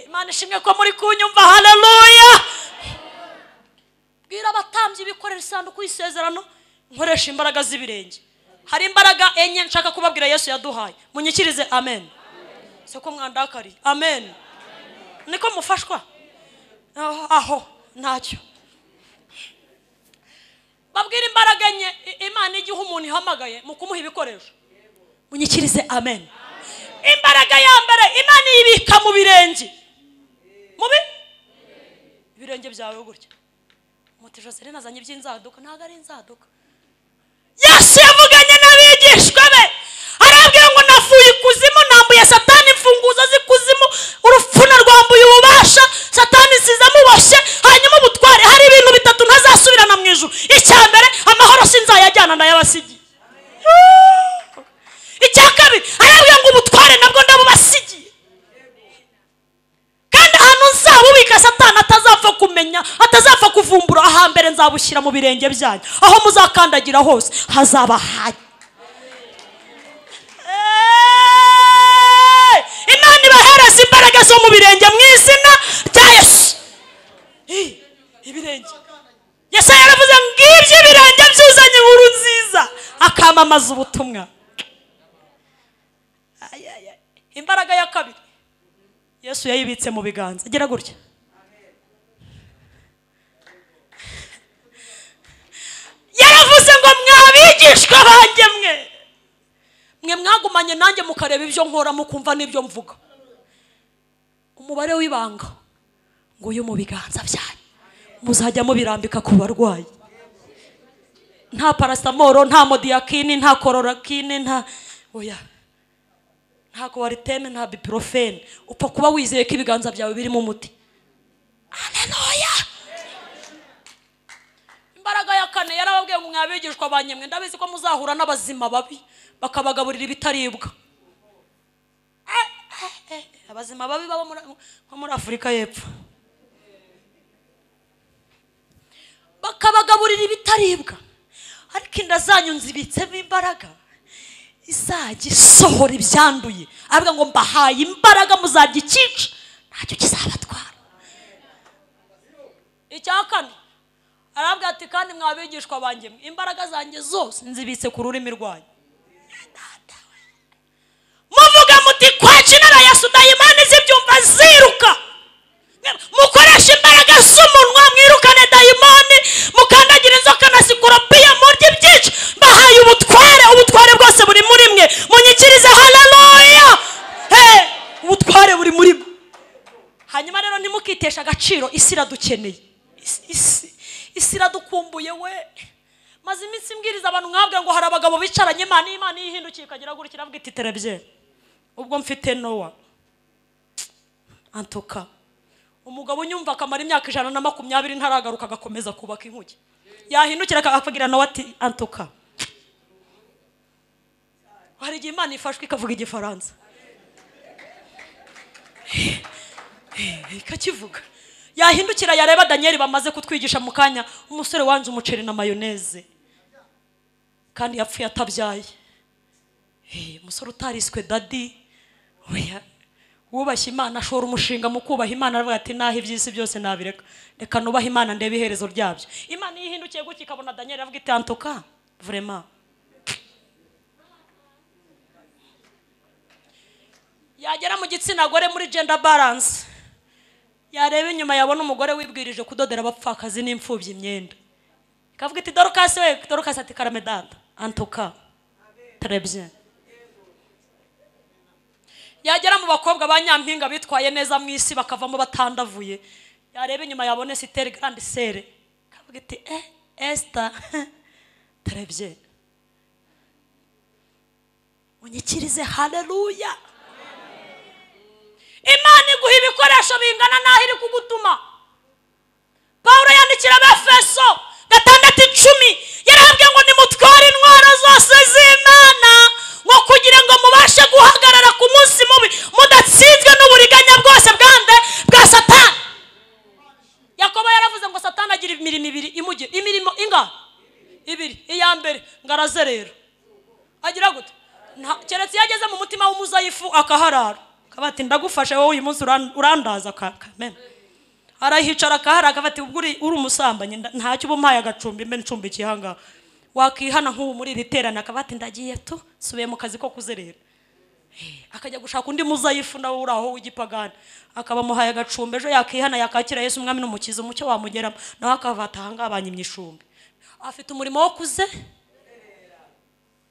Speaker 1: Imana ishimwe ko muri kunyumva. Haleluya. Bwira abatambyi bikorera isanduku y'isezerano nkoresha imbaraga z'ibirenge. Hari imbaraga enye nshaka kubabwira Yesu yaduhaye. Munyikirize amen. Soko mwandakari amen. Niko mufashwa aho ntacyo. Babwira imbaraga enye Imana igihe umuntu ihamagaye mu kumuha ibikoresho. Munyikirize amen. Imbaraga ya mbere Imana ibika mu birenge. Mubi ibirenge byawe gutya. Muti Joseline azanye iby'inzaduka, ntago ari inzaduka. Yesu yavuganye n'abigishwa be arabwira ngo nafuye ikuzimu, nambuye Satani imfunguzo z'ikuzimu, urupfuna rwambuye ububasha, Satani siza muboshye, hanyuma ubutware. Hari ibintu bitatu ntazasubirana mu ijuru. Icyambere amahoro sinzayajyana ndayabasigiye. Icya kabiri arabwira ngo ubutware nabwo ndabubasigiye, kandi ahantu nzabubika Satani atazapfa kumenya, atazapfa kuvumbura, ahambere nzabushyira mu birenge byanyu, aho muzakandagira hose hazaba hayi. Imana ibahereza imbaraga zo mu birenge mu izina rya Yesu. Ibirenge Yesu yaravuze ngibyo ibirenge byuzanye inkuru nziza, akamamaza ubutumwa. Imbaraga ya kabiri Yesu yayibitse mu biganza. Gira gutya. Yaravuze ngo mwabigishwa banjye mwe mwagumanye nanjye mukareba ibyo nkora mukumva n'ibyo mvuga. Umubare w'ibanga ngo uyu mu biganza byanyu muzajya mubirambika ku barwayi. Nta paracetamol, nta modiakine, nta chloroquine, nta oya, nta coartem, nta ibuprofen. Upfa kuba wizeye ko ibiganza byawe birimo umuti. Haleluya. Imbaraga ya kane yarababwiye ngo mwabigishwa banyemwe ndabizi ko muzahura n'abazima babi bakabagaburira ibitaribwa. Abazima babi baba muri Afurika y'Epfo bakabagaburira ibitaribwa, ariko inda zanyu nzibitsemo imbaraga izajya isohora ibyanduye. Avuga ngo mbahaye imbaraga muzajya ikica ntacyo kizabatwara. Icya kane arabwira ati kandi mwabigishwa banjye imbaraga zanjye zose nzibitse ku rurimi rwanyu. Muvuga muti kwa kinara Yesu dayimani zibyumva ziruka. Mukoresha imbaraga z'umunwa mwirukane dayimani, mukandagira inzoka na sikoropiya murya ibyica. Bahaye ubutware bwose buri muri mwe. Munyikirize haleluya. Ubutware buri muri mwe. Hanyuma rero ntimukitesha agaciro, isi iradukeneye. Isi iradukumbuye we. Maze iminsi mbwiriza abantu nkabwe ngo hari abagabo bicaranye Imana yihindukiye ikagira gurukira avuga iti terebye. Ubwo mfite Nowa antuka umugabo unyumva akamara imyaka 120 ntaragaruka agakomeza kubaka inkuge. Yahindukira akavugira Nowa ati antuka. Hari igihe Imana ifashwe ikavuga igifaransa ikakivuga. Yahindukira yareba Daniel bamaze kutwigisha mu kanya, umusore wanje umuceri na mayoneze kandi yapfuye atabyaye. Umusore utariswe dadi oya wubashye Imana ashora umushinga mu kubaha Imana. Aravuga ati naho ibyisi byose nabireka, reka nubaha Imana ndebe iherezo ryabyo. Imana yihindukiye gutya ikabona Daniel avuga iti antuka vraiment. Yagera mu gitsina gore muri gender balance, yareba inyuma yabona umugore wibwirije kudodera abapfakazi n'imfubyi imyenda, ikavuga iti Dorcas we, Dorcas ati karamedanda antuka très bien. Yagera mu bakobwa banyampinga bitwaye neza mu isi bakavamo batandavuye, yareba inyuma yabone Esther grande sœur, ikavuga iti Esther très bien. Munyikirize haleluya. Imana iguha ibikoresho bingana naho iri kugutuma. Paulo yandikira Abefeso 6:10 yarabwiye ngo nimutware intwaro zose z'Imana ngo kugira ngo mubashe guhagarara ku munsi mubi mudatsinzwe n'uburiganya bwose bwande bwa Satani. Yakobo yaravuze ngo Satani agira imirimo ibiri imujye. Imirimo inga ibiri. Iya mbere ngarazerera agira gute keretse yageze mu mutima w'umuzayifu akaharara kabati ndagufasha wowe uyu munsi urandaza amen. Arahicara akahara akabati uri umusambanye ntacyo ubumpaye agacumbi mbe ncumbi kihanga wakihana nk'ubu muri riterana akabati ndagiye tu subiye mu kazi ko kuzerera. Akajya gushaka undi muzayifu nawe uraho w'igipagani akaba muhaye agacumbi ejo yakihana yakakira Yesu umwami n'umukiza umucyo wamugeramo nawe akavata hanga abanyimye ishumbi. Afite umurimo wo kuze.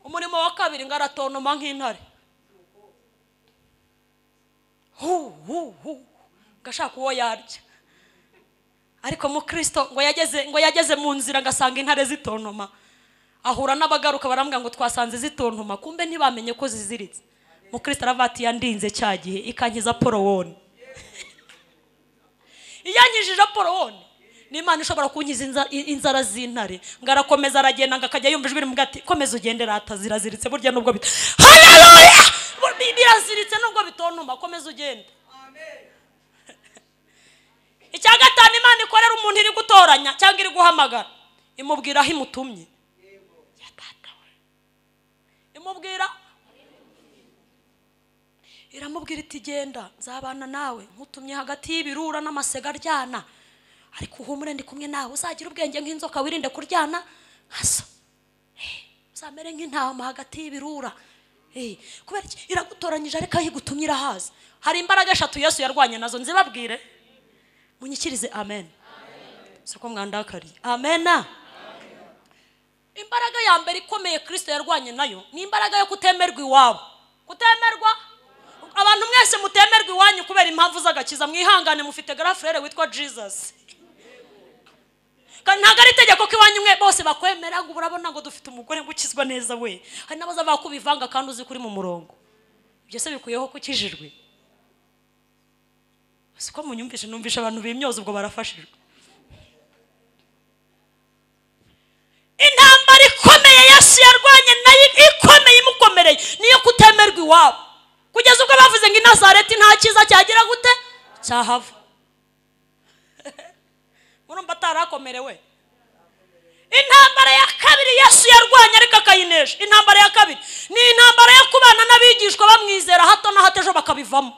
Speaker 1: Umurimo wa kabiri ngaratonoma nk'intare gashaka uwo yarya. Ariko mu Kristo ngo yageze mu nzira ngasanga intare zitonoma, ahura n'abagaruka barambwa ngo twasanze zitontoma, kumbe ntibamenye ko ziziritse. Mu Kristo aravati yandinze cyagihe ikankiza porowone. Iyanyijije porowone n'Imana ishobora kunkiza inzara z'intare. Ngarakomeza aragenda ngakajya yumva ijwi rimugati komeza ugende rata ziraziritse burya nubwo bita haleluya biraziritse nubwo bitontoma komeza ugende. Icya gatanu Imana ikorera umuntu iri gutoranya cyangwa iri guhamagara imubwira aho imutumye. Imubwira iramubwira iti genda nzabana nawe nkutumye hagati y'ibirura n'amasega aryana, ariko uhumure ndi kumwe nawe uzagira ubwenge nk'inzoka wirinde kuryana haso uzamere nk'intama hagati y'ibirura. Kubera iragutoranyije ariko aho igutumye irahaza. Hari imbaraga 3 Yesu yarwanye nazo nzibabwire munyikirize amen. Soko mwandakariye amen. Imbaraga ya mbere ikomeye Kristo yarwanye nayo ni imbaraga yo kutemerwa iwabo. Kutemerwa abantu mwese mutemerwa iwanyu kubera impamvu z'agakiza mwihangane mufite grafrere witwa Jesus. Kandi ntago ari itegeko ko iwanyu mwe bose bakwemera ngo urabona ngo dufite umugore gukizwa neza we. Hari nabaza bakubivanga kandi uzi kuri mu murongo. Ibyo se bikuyeho kukijijwe. Siko munyumvishe numvisha abantu bimyoza ubwo barafashijwe. Intambara ikomeye Yesu yarwanye nayo ikomeye imukomereye niyo kutemerwa iwabo. Kugeza ubwo bavuze ngo Nazareti nta kiza cyagira gute cyahava. Murumva atarakomerewe. intambara ya kabiri Yesu yarwanya ariko akayinesha. Intambara ya kabiri ni intambara yo kubana n'abigishwa bamwizera hato na hato ejo bakabivamo.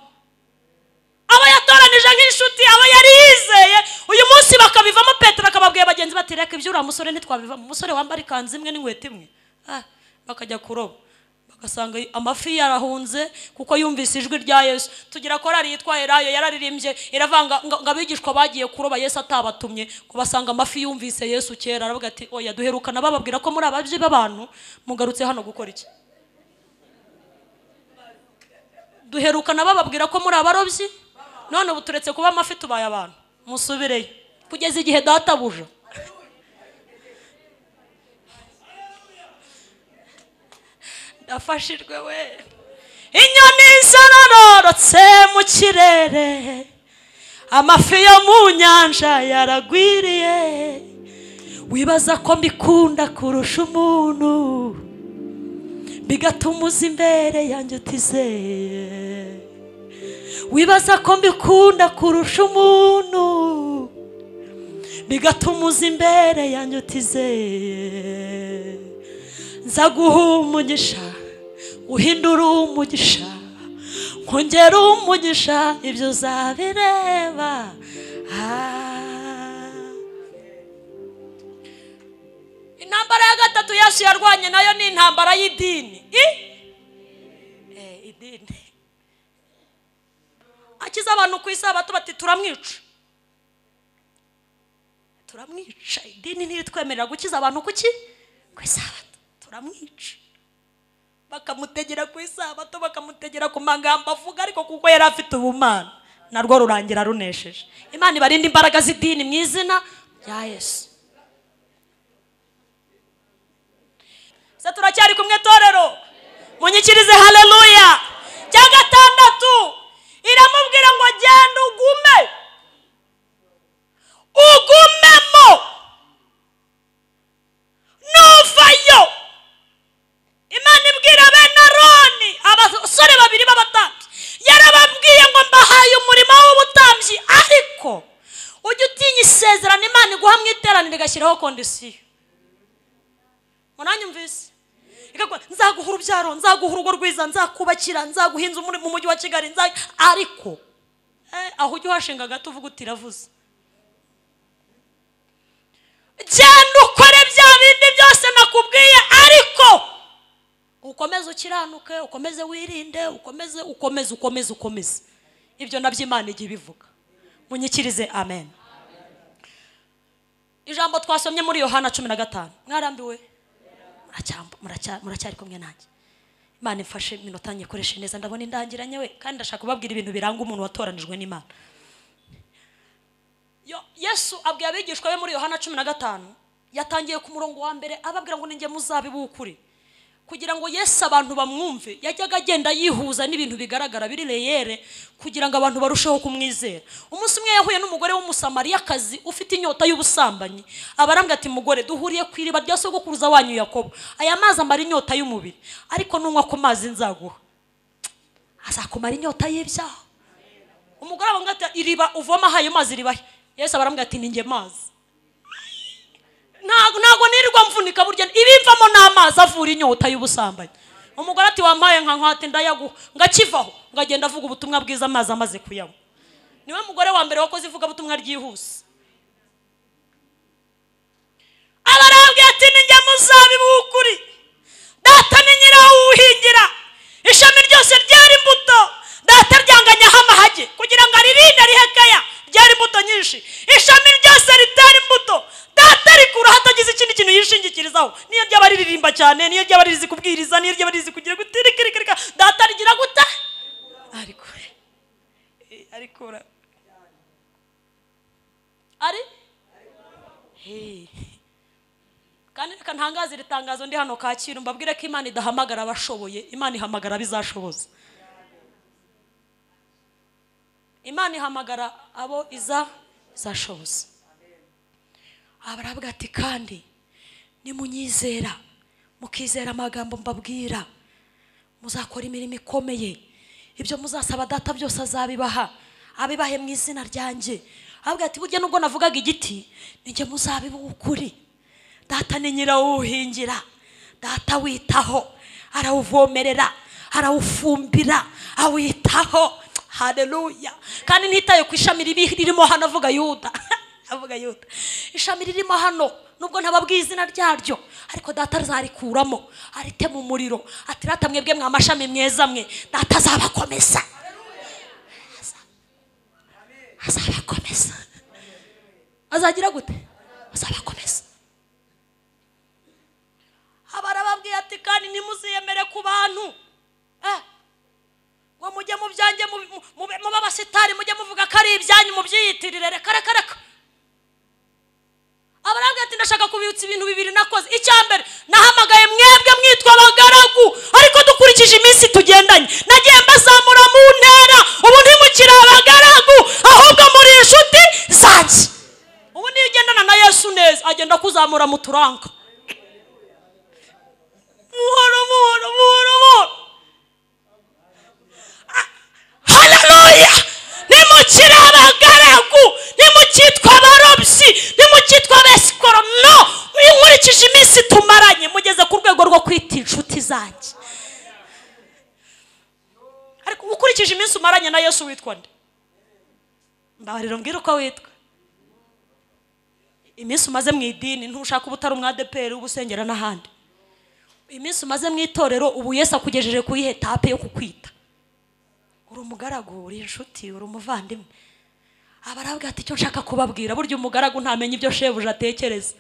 Speaker 1: Aba yatoranije nk'inshuti, aba yari yizeye, uyu munsi bakabivamo. Petero akababwiye bagenzi bati reka ibyo uriya musore ntitwabivamo. Umusore wambara ikanzu imwe n'inkweto imwe, bakajya kuroba bagasanga amafi yarahunze kuko yumvise ijwi rya Yesu. Tugira korari yitwa Elayo yararirimbye iravanga ngo abigishwa bagiye kuroba Yesu atabatumye, ngo basanga amafi yumvise Yesu kera. Aravuga ati oya, duherukana bababwira ko muri ababyi b'abantu mugarutse hano gukora iki? Duherukana bababwira ko muri abarobyi, none ubu turetse kuba amafi tubaye abantu. Musubireyo kugeza igihe databuja. Ndafashirwe we. Inyoni zarorotse mu kirere, amafi yo mu nyanja yaragwiriye. Wibaza ko mbikunda kurusha umuntu, bigatuma uza imbere yanjye utizeye. Wibaza ko mbikunda kurusha umuntu, bigatuma uza imbere yanjye utizeye. Nzaguha umugisha uhindura umugisha, nkongera umugisha ibyo uzabireba. Intambara ya gatatu Yesu yarwanye nayo ni intambara y'idini. Idini akiza abantu ku isabato bati turamwica. Idini ntiritwemerera gukiza abantu kuki? Ku isabato. Turamwica. Bakamutegera ku isabato, bakamutegera ku magambo avuga, ariko kuko yari afite ubumana narwo rurangira runesheje. Imana ibarinde imbaraga z'idini mu izina rya Yesu. Se turacyari kumwe torero, munyikirize haleluya. Cya gatandatu iramubwira ngo genda ugumemo, nuvayo. Imana ibwira bene Aroni, abasore babiri b'abatambyi, yarababwiye ngo mbahaye umurimo w'ubutambyi, ariko ujye utinya isezerano Imana iguha mu iteraniro igashyiraho kondisiyo. Muranyumvise? Nzaguha urubyaro, nzaguha urugo rwiza, nzakubakira, nzaguhinza mu mujyi wa Kigali, ariko aho ujye uhashinga gato uvuga uti iravuze. Genda ukore bya bindi byose nakubwiye, ariko ukomeze ukiranuke, ukomeze wirinde, ukomeze. Ibyo nabyo Imana igiye bivuga. Munyikirize amen. Ijambo twasomye muri Yohana 15. Mwarambiwe? Muracyari kumwe nanjye. Imana imfashe minota nyikoreshe neza, ndabona indangiranye we, kandi ndashaka kubabwira ibintu biranga umuntu watoranijwe n'Imana. Yesu abwiye abigishwa be muri Yohana 15, yatangiye ku murongo wa mbere ababwira ngo ninjye muzabibu w'ukuri. Kugira ngo Yesu abantu bamwumve, yajyaga agenda yihuza n'ibintu bigaragara biri reyere kugira ngo abantu barusheho kumwizera. Umunsi umwe yahuye n'umugore w'umusamariyakazi ufite inyota y'ubusambanyi. Abarambye ati mugore, duhuriye ku iriba rya sogokuruza wanyu Yakobo, aya mazi amara inyota y'umubiri, ariko nunywa ku mazi nzaguha azakumara inyota y'ibyaha. Umugore abanga ati iriba uvoma hayo mazi ribahe. Yesu abarambye ati ninjye mazi. Ntago nirirwa mvunika burya ibimvamo n'amazi avura inyota y'ubusambanyi. Umugore ati wampaye nka nkwate ndayaguha, ngakivaho ngagenda avuga ubutumwa bwiza amazi amaze kuyanywa. Niwe mugore wa mbere wakoze ivuga ubutumwa ryihuse. Abarambwiye ati ninjye muzabibu w'ukuri, data ni nyirawo uwuhingira, ishami ryose ryari imbuto, data ryanganyaho amahage kugira ngo aririnde rihekaya, ryari imbuto nyinshi. Ishami ryose ritari imbuto, data rikura hatagize ikindi kintu yishingikirizaho. Niyo ryaba riririmba cyane, niyo ryaba rizi kubwiriza, niyo ryaba rizi kugira gutirikirika, data rigira guta arikura kandi reka ntangaze ritangazo ndi hano Kacyiru, mbabwire ko Imana idahamagara abashoboye, Imana ihamagara bizashoboza. Imana ihamagara abo izashoboza. Abaravuga ati kandi nimunyizera, mukizera amagambo mbabwira, muzakora imirimo ikomeye. Ibyo muzasaba data byose azabibaha, abibahe mu izina ryanjye. Avuga ati burya nubwo navugaga igiti, ninjye muzabibu w'ukuri. data ni nyirawuhingira, data witaho, arawuvomerera, arawufumbira, awitaho. Haleluya. Kandi ntitaye ku ishami ririmo hano, avuga Yuda avuga Yuda, ishami ririmo hano nubwo ntababwiye izina ryaryo, ariko data azarikuramo arite mu muriro, ati rata mwebwe mwamashami mweza mwe, data azabakomeza, azabakomeza. Azagira gute? Azabakomeza. Abarababwiye ati kandi nimuziyemere ku bantu ngo mujye mu byanjye mube abasitari, mujye muvuga ko ari ibyanyu mubyiyitirire, reka reka reka. Abarabwiye ati ndashaka kubibutsa ibintu bibiri nakoze. Icyambere, nahamagaye mwebwe mwitwa abagaragu, ariko dukurikije iminsi tugendanye nagiye mbazamura mu ntera. Ubu ntimukiri abagaragu, ahubwo muri inshuti zanjye. Ubu niyo ugendana na Yesu neza, agenda kuzamura mu turanka buhoro buhoro buhoro buhoro. Haleluya. Nimukiri abagaragu, nimukitwa abarobyi, nimukitwa abesikoro, no. Nkurikije iminsi tumaranye mugeze ku rwego rwo kwita inshuti zanjye. Ariko ukurikije iminsi umaranye na Yesu witwa nde? Mbabarira mbwira uko witwa. Iminsi umaze mu idini, ntushaka ubutari umwadeperi ubusengera n'ahandi. Iminsi umaze mu itorero, ubu Yesu akugejeje ku ihe etape yo kukwita. Uri umugaragu, uri inshuti, uri umuvandimwe. Abarabwira ati icyo nshaka kubabwira, burya umugaragu ntamenye ibyo shebuja atekereza.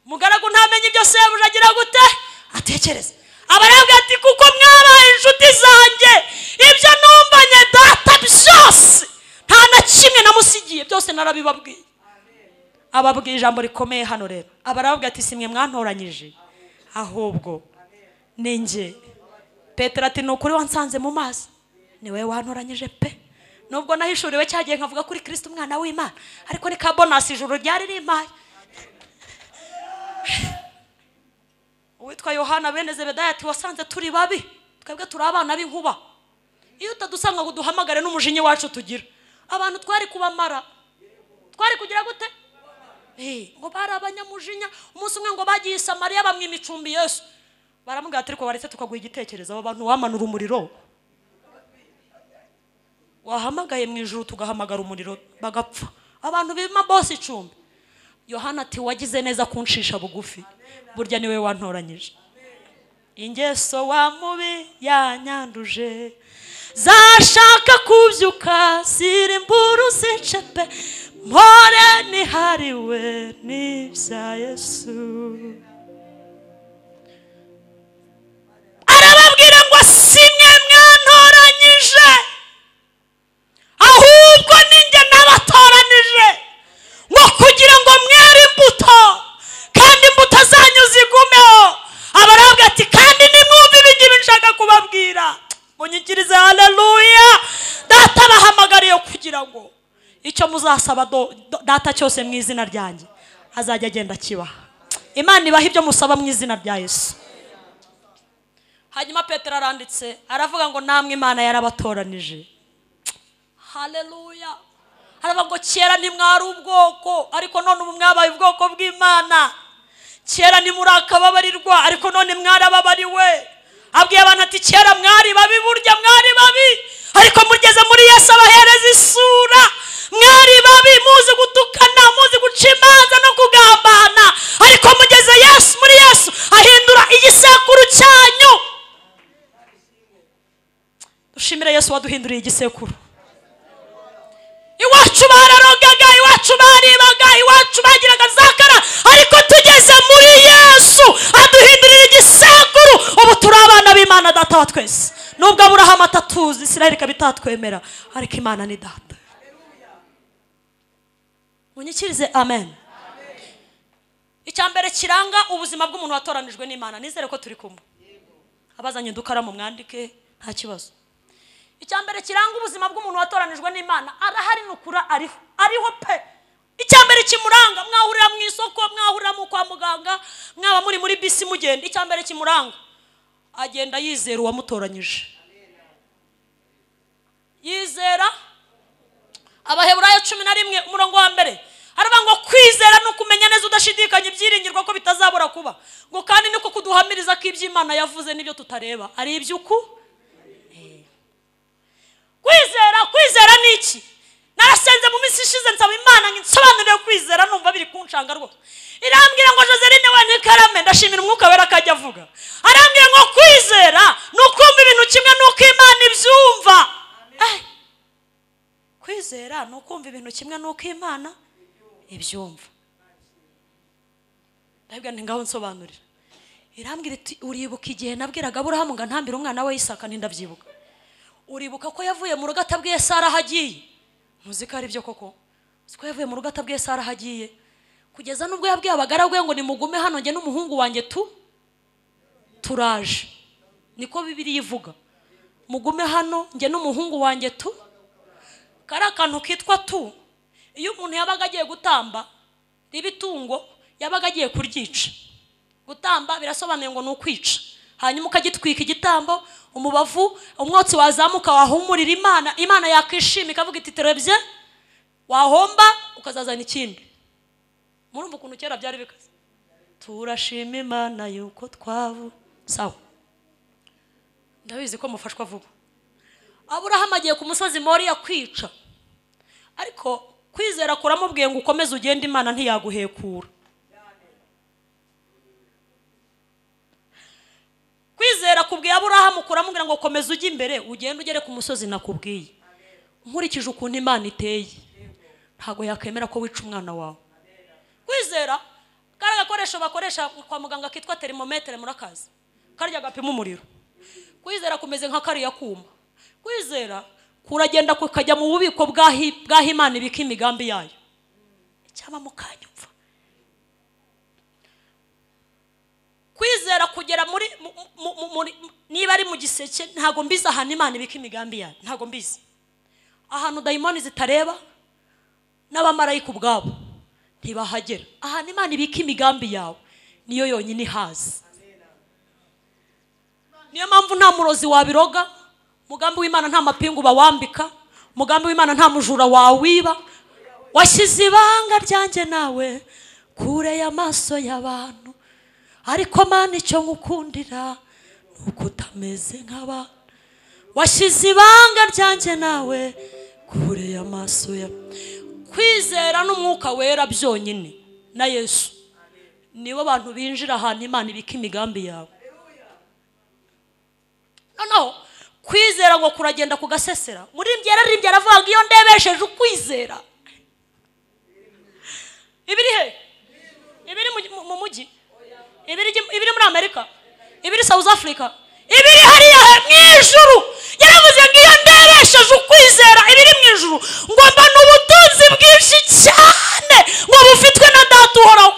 Speaker 1: Umugaragu ntamenye ibyo shebuja agira gute atekereza. Abarabwira ati kuko mwabaye inshuti zanjye, ibyo numbanye data byose nta na kimwe namusigiye, byose narabibabwiye. Ababwiye ijambo rikomeye hano rero. Abarabwira ati simwe mwantoranyije, ahubwo ninjye. Petero ati nukuri wansanze mu mazi, niwe wantoranyije pe. Nubwo nahishuriwe cyagiye nkavuga kuri Kristo umwana w'Imana, ariko ni ka bonus ijuru ryari rimpaye. Uwitwa Yohana bene Zebedaya ati wasanze turi babi, twebwe turi abana b'inkuba. Iyo utadusanga ngo duhamagare n'umujinya wacu tugira, abantu twari kubamara, twari kugira gute? Ngo bari abanyamujinya. Umunsi umwe ngo bagiye i Samariya bamwima icumbi Yesu, baramubwira ati ariko waretse tukaguha igitekerezo, abo bantu wamanura umuriro. Wahamagaye mu ijuru tugahamagara umuriro bagapfa, abantu bima boss icumbi. Yohana ati wagize neza kunshisha bugufi, burya niwe wantoranyije. Ingeso wa mubi yanyanduje, zashaka kubyuka sirimburu sicepe, mpore nihariwe n'ibya Yesu. Arababwira ngo simwe mwantoranyije, ahubwo ninjye nabatoranije, ngo kugira ngo mwere imbuto kandi imbuto zanyu zigumeho. Abarabwira ati kandi nimwumve ibingibi nshaka kubabwira munyikirize. Haleluya. Data bahamagariye kugira ngo icyo muzasaba data cyose mu izina ryanjye azajya agenda kibaha. Imana ibaha ibyo musaba mu izina rya Yesu. Hanyuma Petero aranditse aravuga ngo namwe Imana yarabatoranije. Haleluya. Aravuga ngo kera ntimwari ubwoko, ariko none ubu mwabaye ubwoko bw'Imana. Kera ntimurakababarirwa, ariko none mwarababariwe. Abwiye abantu ati kera mwari babi, burya mwari babi, ariko mugeze muri Yesu abahereza isura. Mwari babi, muzi gutukana, muzi guca imanza no kugambana, ariko mugeze Yesu, muri Yesu ahindura igisekuru cyanyu. Dushimire Yesu waduhinduriye igisekuru. Iwacu bararogaga, iwacu baribaga, iwacu bagiraga zakara, ariko tugeze muri Yesu aduhindurira igisekuru. Ubu turi abana b'Imana data wa twese. Nubwo Aburahamu atatuzi, Isiraheli kabitatwemera, ariko Imana ni data. Munyikirize amen. Icyambere kiranga ubuzima bw'umuntu watoranijwe n'Imana, nizere ko turi kumwe. Abazanye dukaramu mwandike nta kibazo. Icyambere kiranga ubuzima bw'umuntu watoranijwe n'Imana, arahari nukura ariho pe. Icyambere kimuranga, mwahurira mu isoko, mwahurira mu kwa muganga, mwaba muri bisi mugenda, icyambere kimuranga agenda yizera uwamutoranyije. Yizera. Abaheburayo 11 umurongo wa mbere aravuga ngo kwizera no kumenya neza udashidikanya ibyiringirwa ko bitazabura kuba, ngo kandi niko kuduhamiriza ko iby'Imana yavuze n'ibyo tutareba ari iby'uku. Kwizera ni iki? Narasenze mu minsi ishize nsaba Imana nsobanurire kwizera, numva biri kunshanga rwose. Irambwira ngo Joseline we nikarame, ndashimira umwuka wera akajya avuga. Arambwira ngo kwizera ni ukumva ibintu kimwe n'uko Imana ibyumva. Kwizera ni ukumva ibintu kimwe n'uko Imana ibyumva. Ndabwira nti ngaho nsobanurira. Irambwira iti uribuka igihe nabwiraga Aburahamu ngo ntambire umwana we Isaka? Ndabyibuka. Uribuka ko yavuye mu rugo atabwiye Sara hagiye? Muzi ko ari byo koko? Siko yavuye mu rugo atabwiye Sara hagiye, kugeza nubwo yabwiye abagaragwe ngo nimugume hano nge n'umuhungu wanjye turaje. Niko Bibiliya ivuga, mugume hano nge n'umuhungu wanjye kari akantu kitwa iyo umuntu yabaga agiye gutamba ribitungo, yabaga agiye kuryica. Gutamba birasobanuye ngo ni ukwica, hanyuma ukagitwika igitambo, umubavu umwotsi wazamuka wahumurira Imana, Imana yakishima ikavuga iti terebye, wahomba ukazazana ikindi. Murumva ukuntu kera byari bikaze. Turashima Imana yuko twavu sawa. Ndabizi ko mufashwa vuba. Aburahamu agiye ku musozi Moriya kwica, ariko kwizera kuramubwiye ngo ukomeze ugende, Imana ntiyaguhekura. Kwizera kubwiye Aburahamu kuramubwira ngo komeza ujye imbere, ugende ugere ku musozi nakubwiye. Nkurikije ukuntu Imana iteye, ntago yakemera ko wica umwana wawe. Kwizera karaga gakoresho bakoresha kwa muganga kitwa termometre murakazi, karya gapima umuriro. Kwizera kumeze nka kariya kuma. Kwizera kuragenda kukajya mu bubiko bwa Imana ibika imigambi yayo. Icyama mukanyumva. Kwizera kugera muri niba ari mu giseke, ntago mbiza ahantu Imana ibika imigambi yayo, ntago mbizi. Ahantu dayimoni zitareba n'abamarayika ubwabo ntibahagera. Ahantu Imana ibika imigambi yawe niyo yonyine ihazi. Niyo mpamvu nta murozi wabiroga, mugambi w'Imana nta mapingu bawambika, mugambi w'Imana nta mujura wawiba. Washyize ibanga ryanjye nawe kure y'amaso y'abantu, ariko Mana icyo ngukundira nuko utameze nk'abantu. Washyize ibanga ryanjye nawe kure y'amaso ya. Kwizera n'umwuka wera byonyine na Yesu nibo bantu binjira ahantu Imana ibika imigambi yawe. Noneho kwizera ngo kuragenda kugasesera. Muri byararimbye aravuga ngo iyo ndebesheje ukwizera. Ibiri he? Ibiri mu mujyi? Ibiri muri Amerika? Ibiri South Africa? Ibiri hariya mu ijuru. Yaravuze ngo iyo ndebesheje ukwizera ibiri mu ijuru ngo mbona ubutunzi bwinshi cyane ngo bufitwe na Data uhoraho.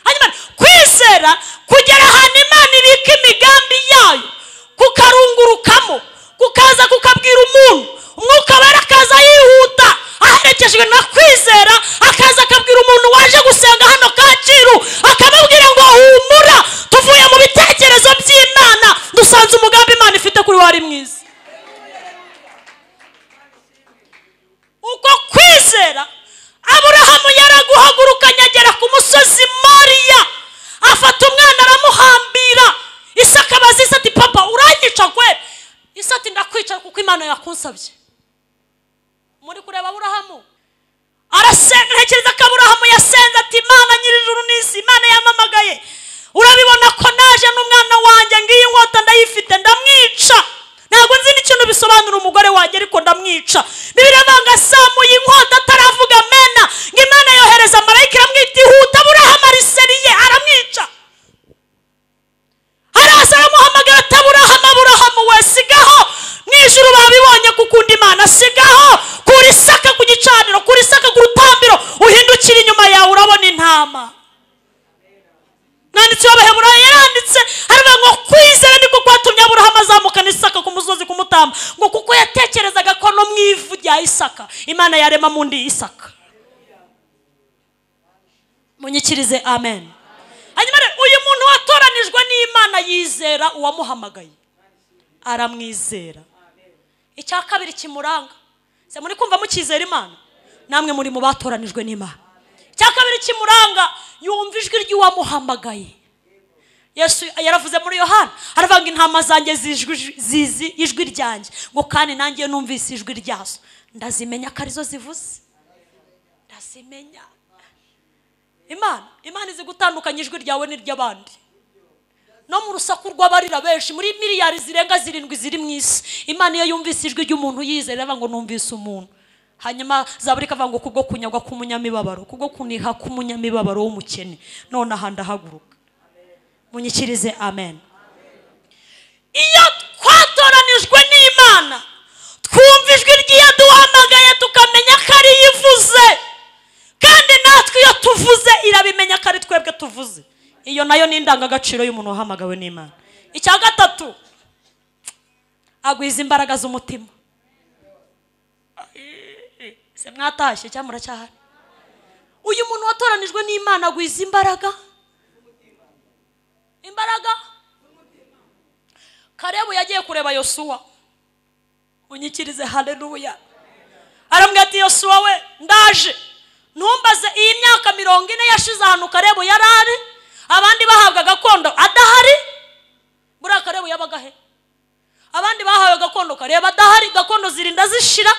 Speaker 1: Hanyuma kwizera kugera ahantu Imana ibika imigambi yayo, kukarungurukamo, kukaza kukabwira umuntu, umwuka wera akaza yihuta aherekejwe na kwizera, akaza akabwira umuntu waje gusenga hano Kacyiru, akamubwira ngo humura, tuvuye mu bitekerezo by'Imana, dusanze umugambi Imana ifite kuri wari mwiza. Uko kwizera Aburahamu yaraguhagurukanye agera ku musozi Moriya, afata umwana aramuhambira. Isaka abaza ati papa uranyica kwe? Isa ati ndakwica kuko Imana yakunsabye. Muri kureba Aburahamu arasenga, ntekereza ko Aburahamu yasenze ati Imana nyir'ijuru n'isi, Imana yamamagaye, urabibona ko naje n'umwana wanjye, ngiye inkota ndayifite ndamwica. Ntabwo nzi n'ikintu bisobanura umugore wanjye ariko ndamwica. Bibiliya ivuga asamuye inkota ataravuga mena, ngo Imana yohereza marayika iramwita ihuta, Aburahamu ariseriye aramwica. Araza aramuhamagara ati Aburahamu we sigaho, mu ijuru babibonye kukunda Imana, sigaho kuri Isaka ku gicaniro, kuri Isaka ku rutambiro, uhindukira inyuma yawe urabona intama. Nanditse w'Abaheburayo yaranditse aravuga ngo kwizera niko kwatumye Aburahamu azamukana Isaka ku musozi kumutamba, ngo kuko yatekerezaga ko no mu ivu rya Isaka Imana yarema mundi Isaka. Munyikirize amen. Hanyuma uyu muntu watoranijwe n'Imana yizera uwamuhamagaye, aramwizera. Icya kabiri kimuranga, se muri kumva mukizera Imana, namwe muri mu batoranijwe n'Imana. Cyakabiri kimuranga yumva ijwi ry'uwamuhamagaye. Yesu yaravuze muri Yohana aravuga intama zanjye zizi ijwi ryanjye ngo kandi nanjye numvise ijwi ryazo ndazimenya ko arizo zivuze. Ndazimenya. Imana izi gutandukanya ijwi ryawe n'iry'abandi. No mu rusaku rw'abarira benshi muri miliyari zirenga 7 ziri mu isi, Imana iyo yumvise ijwi ry'umuntu yizera ngo numvise umuntu. Hanyuma Zaburi ikavuga ngo kubwo kunyagwa k'umunyamibabaro, kubwo kuniha k'umunyamibabaro w'umukene, none ahanda haguruka. Munyikirize amen. Iyo twatoranijwe n'Imana twumva ijwi ry'yaduhamagaye tukamenya ko ari yivuze, kandi natwe iyo tuvuze irabimenya ko ari twebwe tuvuze. Iyo nayo ni indangagaciro y'umuntu wahamagawe n'Imana. Icya gatatu, agwiza imbaraga z'umutima. Se mwatashye cyangwa muracyahari? Uyu muntu watoranijwe n'Imana agwiza imbaraga. Imbaraga. Karebu yagiye kureba Yosuwa. Unyikirize haleluya. Arambwira ati Yosuwa we ndaje. Ntumbaze iyi myaka 40 yashize ahantu Karebu yarari, abandi bahabwa gakondo adahari. Bura Karebu yabaga he? Abandi bahawe gakondo Karebu adahari, gakondo zirinda zishira.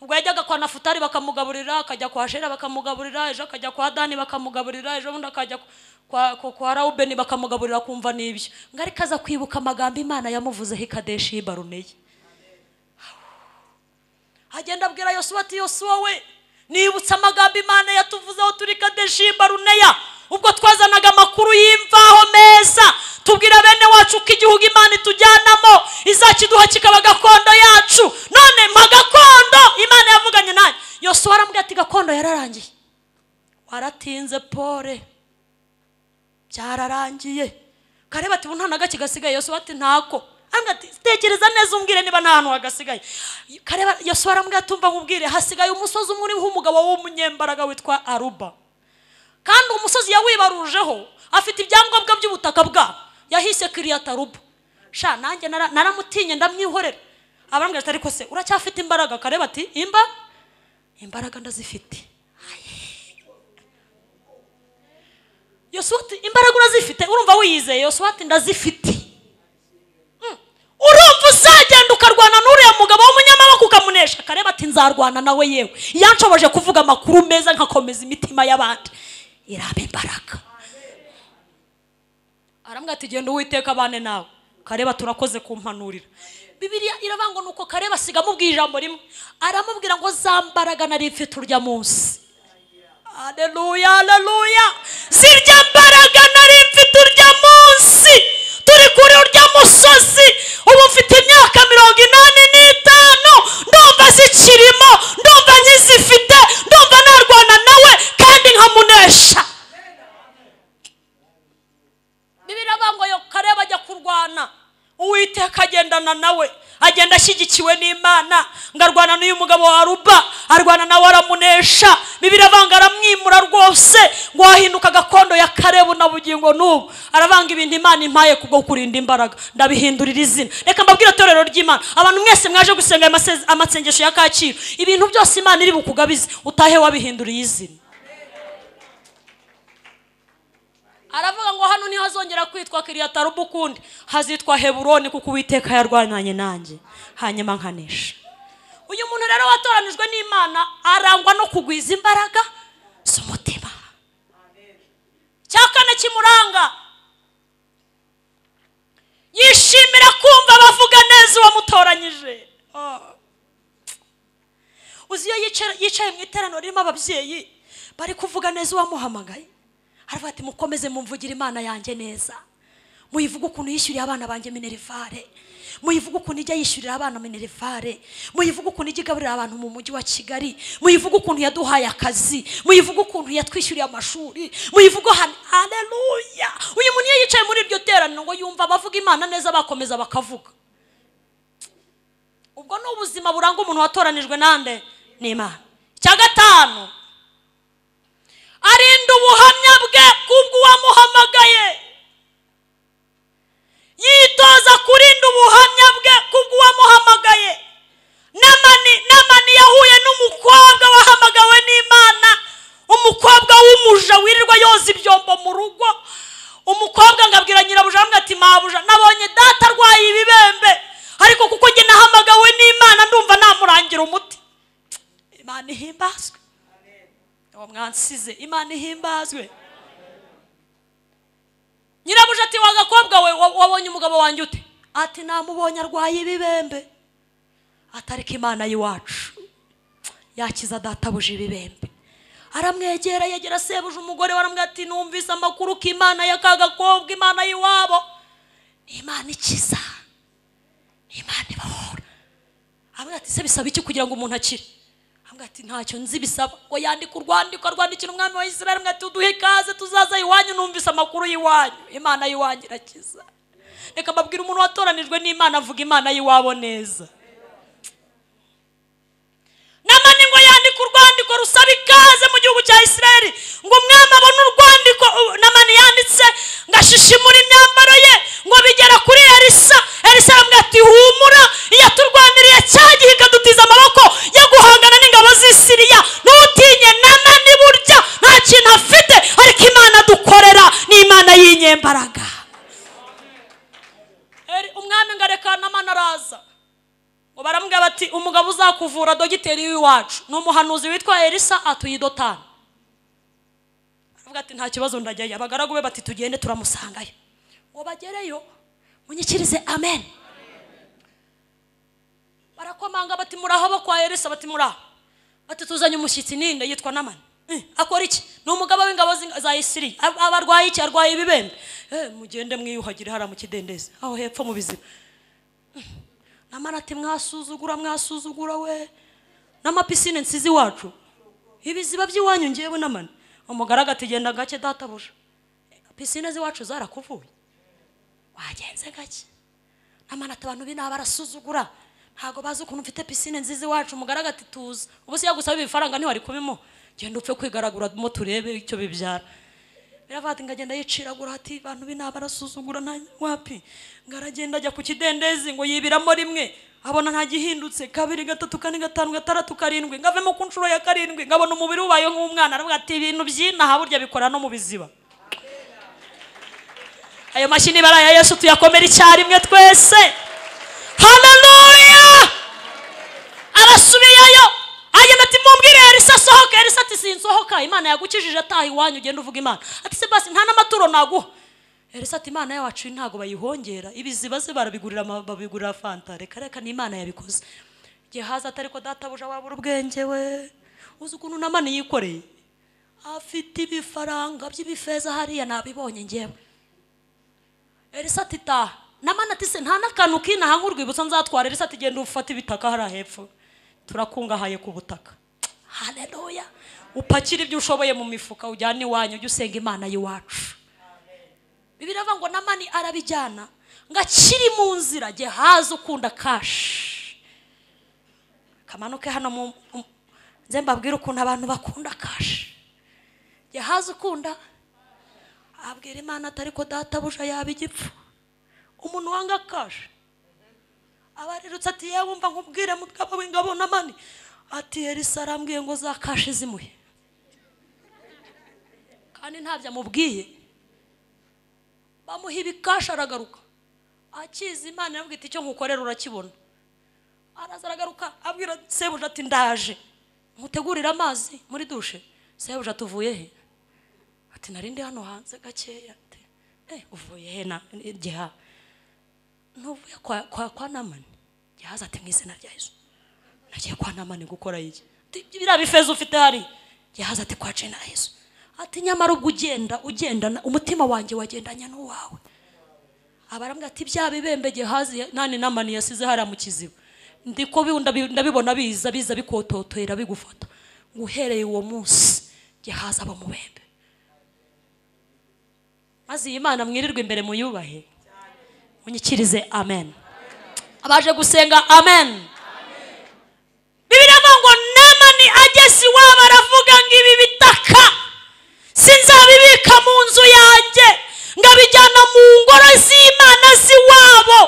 Speaker 1: Ubwo yajyaga kwa Nafutali bakamugaburira, akajya kwa Shera bakamugaburira, ejo akajya kwa Dani bakamugaburira, ejo bundi akajya kwa Raubeni bakamugaburira, kumva nibyo. Ngari kaza kwibuka amagambo Imana yamuvuze he Kadeshi Baruneyi. Agenda abwira Yosuwa ati Yosuwa we nibutsa amagambo Imana yatuvuzeho turi Kadeshi Baruneya, ubwo twazanaga amakuru y'imvaho meza tubwira bene wacu ko igihugu Imana itujyanamo izakiduha kikaba gakondo yacu. None magakondo Imana yavuganye nayo. Yosuwa arambwira ati gakondo yararangiye. Waratinze pore, byararangiye. Kareba ati bunta naga kigasigaye. Yosuwa ati ntako. Arambwira ati tekereza neza umbwire niba nta hantu hagasigaye. Kareba Yosuwa arambwira ati umva nkubwire hasigaye umusozi umwe uriho umugabo w'umunyembaraga witwa Aruba, kandi umusozi yawibarujeho afite ibyangombwa by'ubutaka bwa yahise Kiriyat Aruba. Sha nanjye naramutinye ndamwihorera. Arambwira ati ariko se uracyafite imbaraga? Kareba ati imbaraga ndazifite. Yosuwa ati imbaraga urazifite? Urumva wiyizeye? Yosuwa ati ndazifite. Urumva uzagenda ukarwana n'uriya mugabo w'umunyamaboko ukamunesha? Kareba ati nzarwana nawe yewe yanshoboje kuvuga amakuru meza nkakomeza imitima y'abandi. Iraba imbaraga. Arambwira ati genda Uwiteka abane nawe. Kareba turakoze kumpanurira. Bibiliya iravuga nuko Kareba asiga mubwira ijambo rimwe, aramubwira ngo zambaraga nari mfite urya munsi. Haleluya haleluya. Zirya mbaraga nari mfite urya munsi turi kuri urya musozi, ubu mfite imyaka 85 ndumva zikirimo, ndumva nyizifite, ndumva narwana nawe kandi nkamunesha. Bibiliya ngo yo Kareba ajya kurwana, Uwiteka agendana nawe, agenda ashyigikiwe n'Imana, ngarwana n'uyu mugabo wa Aruba, arwana nawe aramunesha. Bibiliya ngo aramwimura rwose ngo ahinduka gakondo ya Karebu na bugingo n'ubu. Aravanga ibintu Imana impaye kubwo kurinda imbaraga ndabihindurira izina. Reka mbabwire torero ry'Imana, abantu mwese mwaje gusenga amasengesho ya Kacyiru, ibintu byose Imana iri bukugabize utahe wabihinduriye izina. Aravuga ngo hano niho hazongera kwitwa Kiriyat Aruba ukundi, hazitwa Heburoni kuko Uwiteka yarwanyanye nanjye hanyuma nkanesha. Uyu muntu rero watoranijwe n'Imana arangwa no kugwiza imbaraga z'umutima. Cyakane kimuranga yishimira kumva bavuga neza uwamutoranyije. Uzi iyo yicaye mu iteraniro ririmo ababyeyi bari kuvuga neza uwamuhamagaye, aravuga ati mukomeze mumvugira Imana yanjye neza, muyivuga ukuntu yishyuriye abana banjye minerivare, muyivuga ukuntu ijya yishyurira abana minerivare, muyivuga ukuntu ijya igaburira abantu mu mujyi wa Kigali, muyivuga ukuntu yaduhaye akazi, muyivuga ukuntu yatwishyuriye amashuri, muyivuga haleluya. Uyu muntu iyo yicaye muri iryo teraniro ngo yumva abavuga Imana neza bakomeza bakavuga. Ubwo ni ubuzima buranga umuntu watoranijwe nande n'Imana. Cya gatanu, arinda ubuhamya bwe kubwo uwamuhamagaye. Yitoza kurinda ubuhamya bwe kubwo uwamuhamagaye. Namani yahuye n'umukobwa wahamagawe mabuja amwe ati mabuja nabonye data arwaye ibibembe ariko kuko njye nahamagawe n'Imana ndumva namurangira umuti. Imana ihimbazwe. Uwo mwansize Imana ihimbazwe. Nyirabuja ati wagakobwa we wabonye umugabo wanjye ute? Ati namubonye arwaye ibibembe. Atarika Imana yiwacu yakiza databuja ibibembe. Aramwegera yegera sebuja umugore waramubwira ati numvise amakuru ko Imana yakagakobwa Imana yiwabo Imana ikiza Imana ibahora. Amwe ati se bisaba iki kugira ngo umuntu akire? Amwe ati ntacyo nzi bisaba ngo yandika urwandiko rwandikira umwami wa Isirayeli amwe ati uduhe ikaze tuzaza iwanyu numvise amakuru yiwanyu Imana yiwanyu irakiza. Reka mbabwira umuntu watoranijwe n'Imana avuga Imana yiwabo neza. Namani ngo yandika urwandiko rusaba ikaze mu gihugu cya Isirayeli ngo umwami abone urwandiko. Namani yanditse ngashishimura imyambaro ye ngo bigera kuri Elisa. Elisa aramubwira ati humura iyo turwaniriye cyagihe ikadutiza amaboko yo guhangana n'ingabo z'Isiriya ntutinye. Namani burya nta kintu afite ariko Imana dukorera ni Imana y'inyembaraga. Umwami ngareka Namani araza ngo baramubwira bati umugabo uzakuvura dogiteri w'iwacu ni umuhanuzi witwa Elisa atuye Dotani. Aravuga ati nta kibazo ndajyayo. Abagaragu be bati tugende turamusangayo. Ngo bagereyo munyikirize amen. Barakomanga bati muraho kwa Elisa bati muraho. Bati tuzanye umushyitsi ninde yitwa Namani. Akora iki? Ni umugabo w'ingabo za Isiriya. Abarwaye iki? Arwaye ibibembe. Mugende mwiyuhagire hara mu kidendezi aho hepfo mu biziba. Namani ati mwasuzugura we n'amapisine nsizi wacu ibiziba by'iwanyu ngewe Namani. Umugaraga ati genda gake databuja pisine z'iwacu zarakuvuye wagenze gake. Namani ati abantu bina barasuzugura ntago bazi ukuntu mfite pisine nzizi wacu. Umugaraga ati tuza ubu se yagusaba ibifaranga ntiwari kubimo genda upfe kwigaragura mo turebe icyo bibyara. Biravati ngagenda yiciragura ati abantu bina barasuzugura nta wapi. Ngaragenda ajya ku kidendezi ngo yibiramo rimwe abona nta gihindutse kabiri gatatu kane gatanu gatandatu karindwi ngavemo ku nshuro ya karindwi ngabona umubiri ubaye nk'umwana. Aravuga ati ibintu byinaha burya bikora no mu biziba. Ayo mashini baraya Yesu tuyakomera icyarimwe twese. Haleluya. Arasubiyeyo agenda ati mumbwire Elisa sohoka. Elisa ati sinsohoka Imana yagukijije ataha iwanyu ugenda uvuga Imana. Ati se basi nta namaturo naguha. Elisa ati Imana yacu ntago bayihongera ibiziba ze barabigurira babigurira fanta. Reka ni Imana yabikoze. Gehazi atariko databuja wabura ubwenge we. Uzi ukuntu Namani yikoreye afite ibifaranga by'ibifeza hariya nabibonye ngewe. Elisa ati ta Namani ati se nta nakantu kinaha nk'urwibutso nzatwara. Elisa ati genda ufate ibitaka hara hepfo turakungahaye ku butaka. Haleluya. Upakira ibyo ushoboye mu mifuka ujyana iwanyu ujye usenga Imana yiwacu. Bibirava ngo Namani arabijyana ngakiri mu nzira. Gehazi ukunda kashi kamanuke hano nze mbabwira ukuntu abantu bakunda kashi. Gehazi ukunda abwira Imana atariko databuja yaba igipfu umuntu wanga kashi. Abarirutse ati yewe wumva nkubwire mugabo w'ingabo Namani ati Elisa arambwiye ngo za kashi zimuhe kandi ntabyo amubwiye. Bamuha ibikashi aragaruka akiza Imana yabwira iti icyo nkukorera urakibona. Araza aragaruka abwira sebuja ati ndaje nkutegurira amazi muri dushe. Sebuja tuvuye he? Ati narindi hano hanze gakeya. Uvuye he na Geha? Ntuvuye kwa Namani. Gehazi ati mwizina rya Yesu nagiye kwa Namani gukora iki? Bira bifeza ufite hari. Gehazi ati kwa Jena Yesu. Ati nyamara ubwo ugenda umutima wanjye wagendanya n'uwawe. Abarambwa ati bya bibembe Gehazi nani Namani yasize hara mu kiziba ndiko ndabibona biza bikototera bigufata nguhereye uwo munsi Gehazi aba mu bembe. Mazi Imana mwirirwe imbere muyubahe munyikirize amen. Abaje gusenga amen. Bibiri ngo Namani ageze iwabo aravuga ngo ibi bitaka sinzabibika mu nzu yanjye ngabijyana mu ngoro z'Imana ziwabo.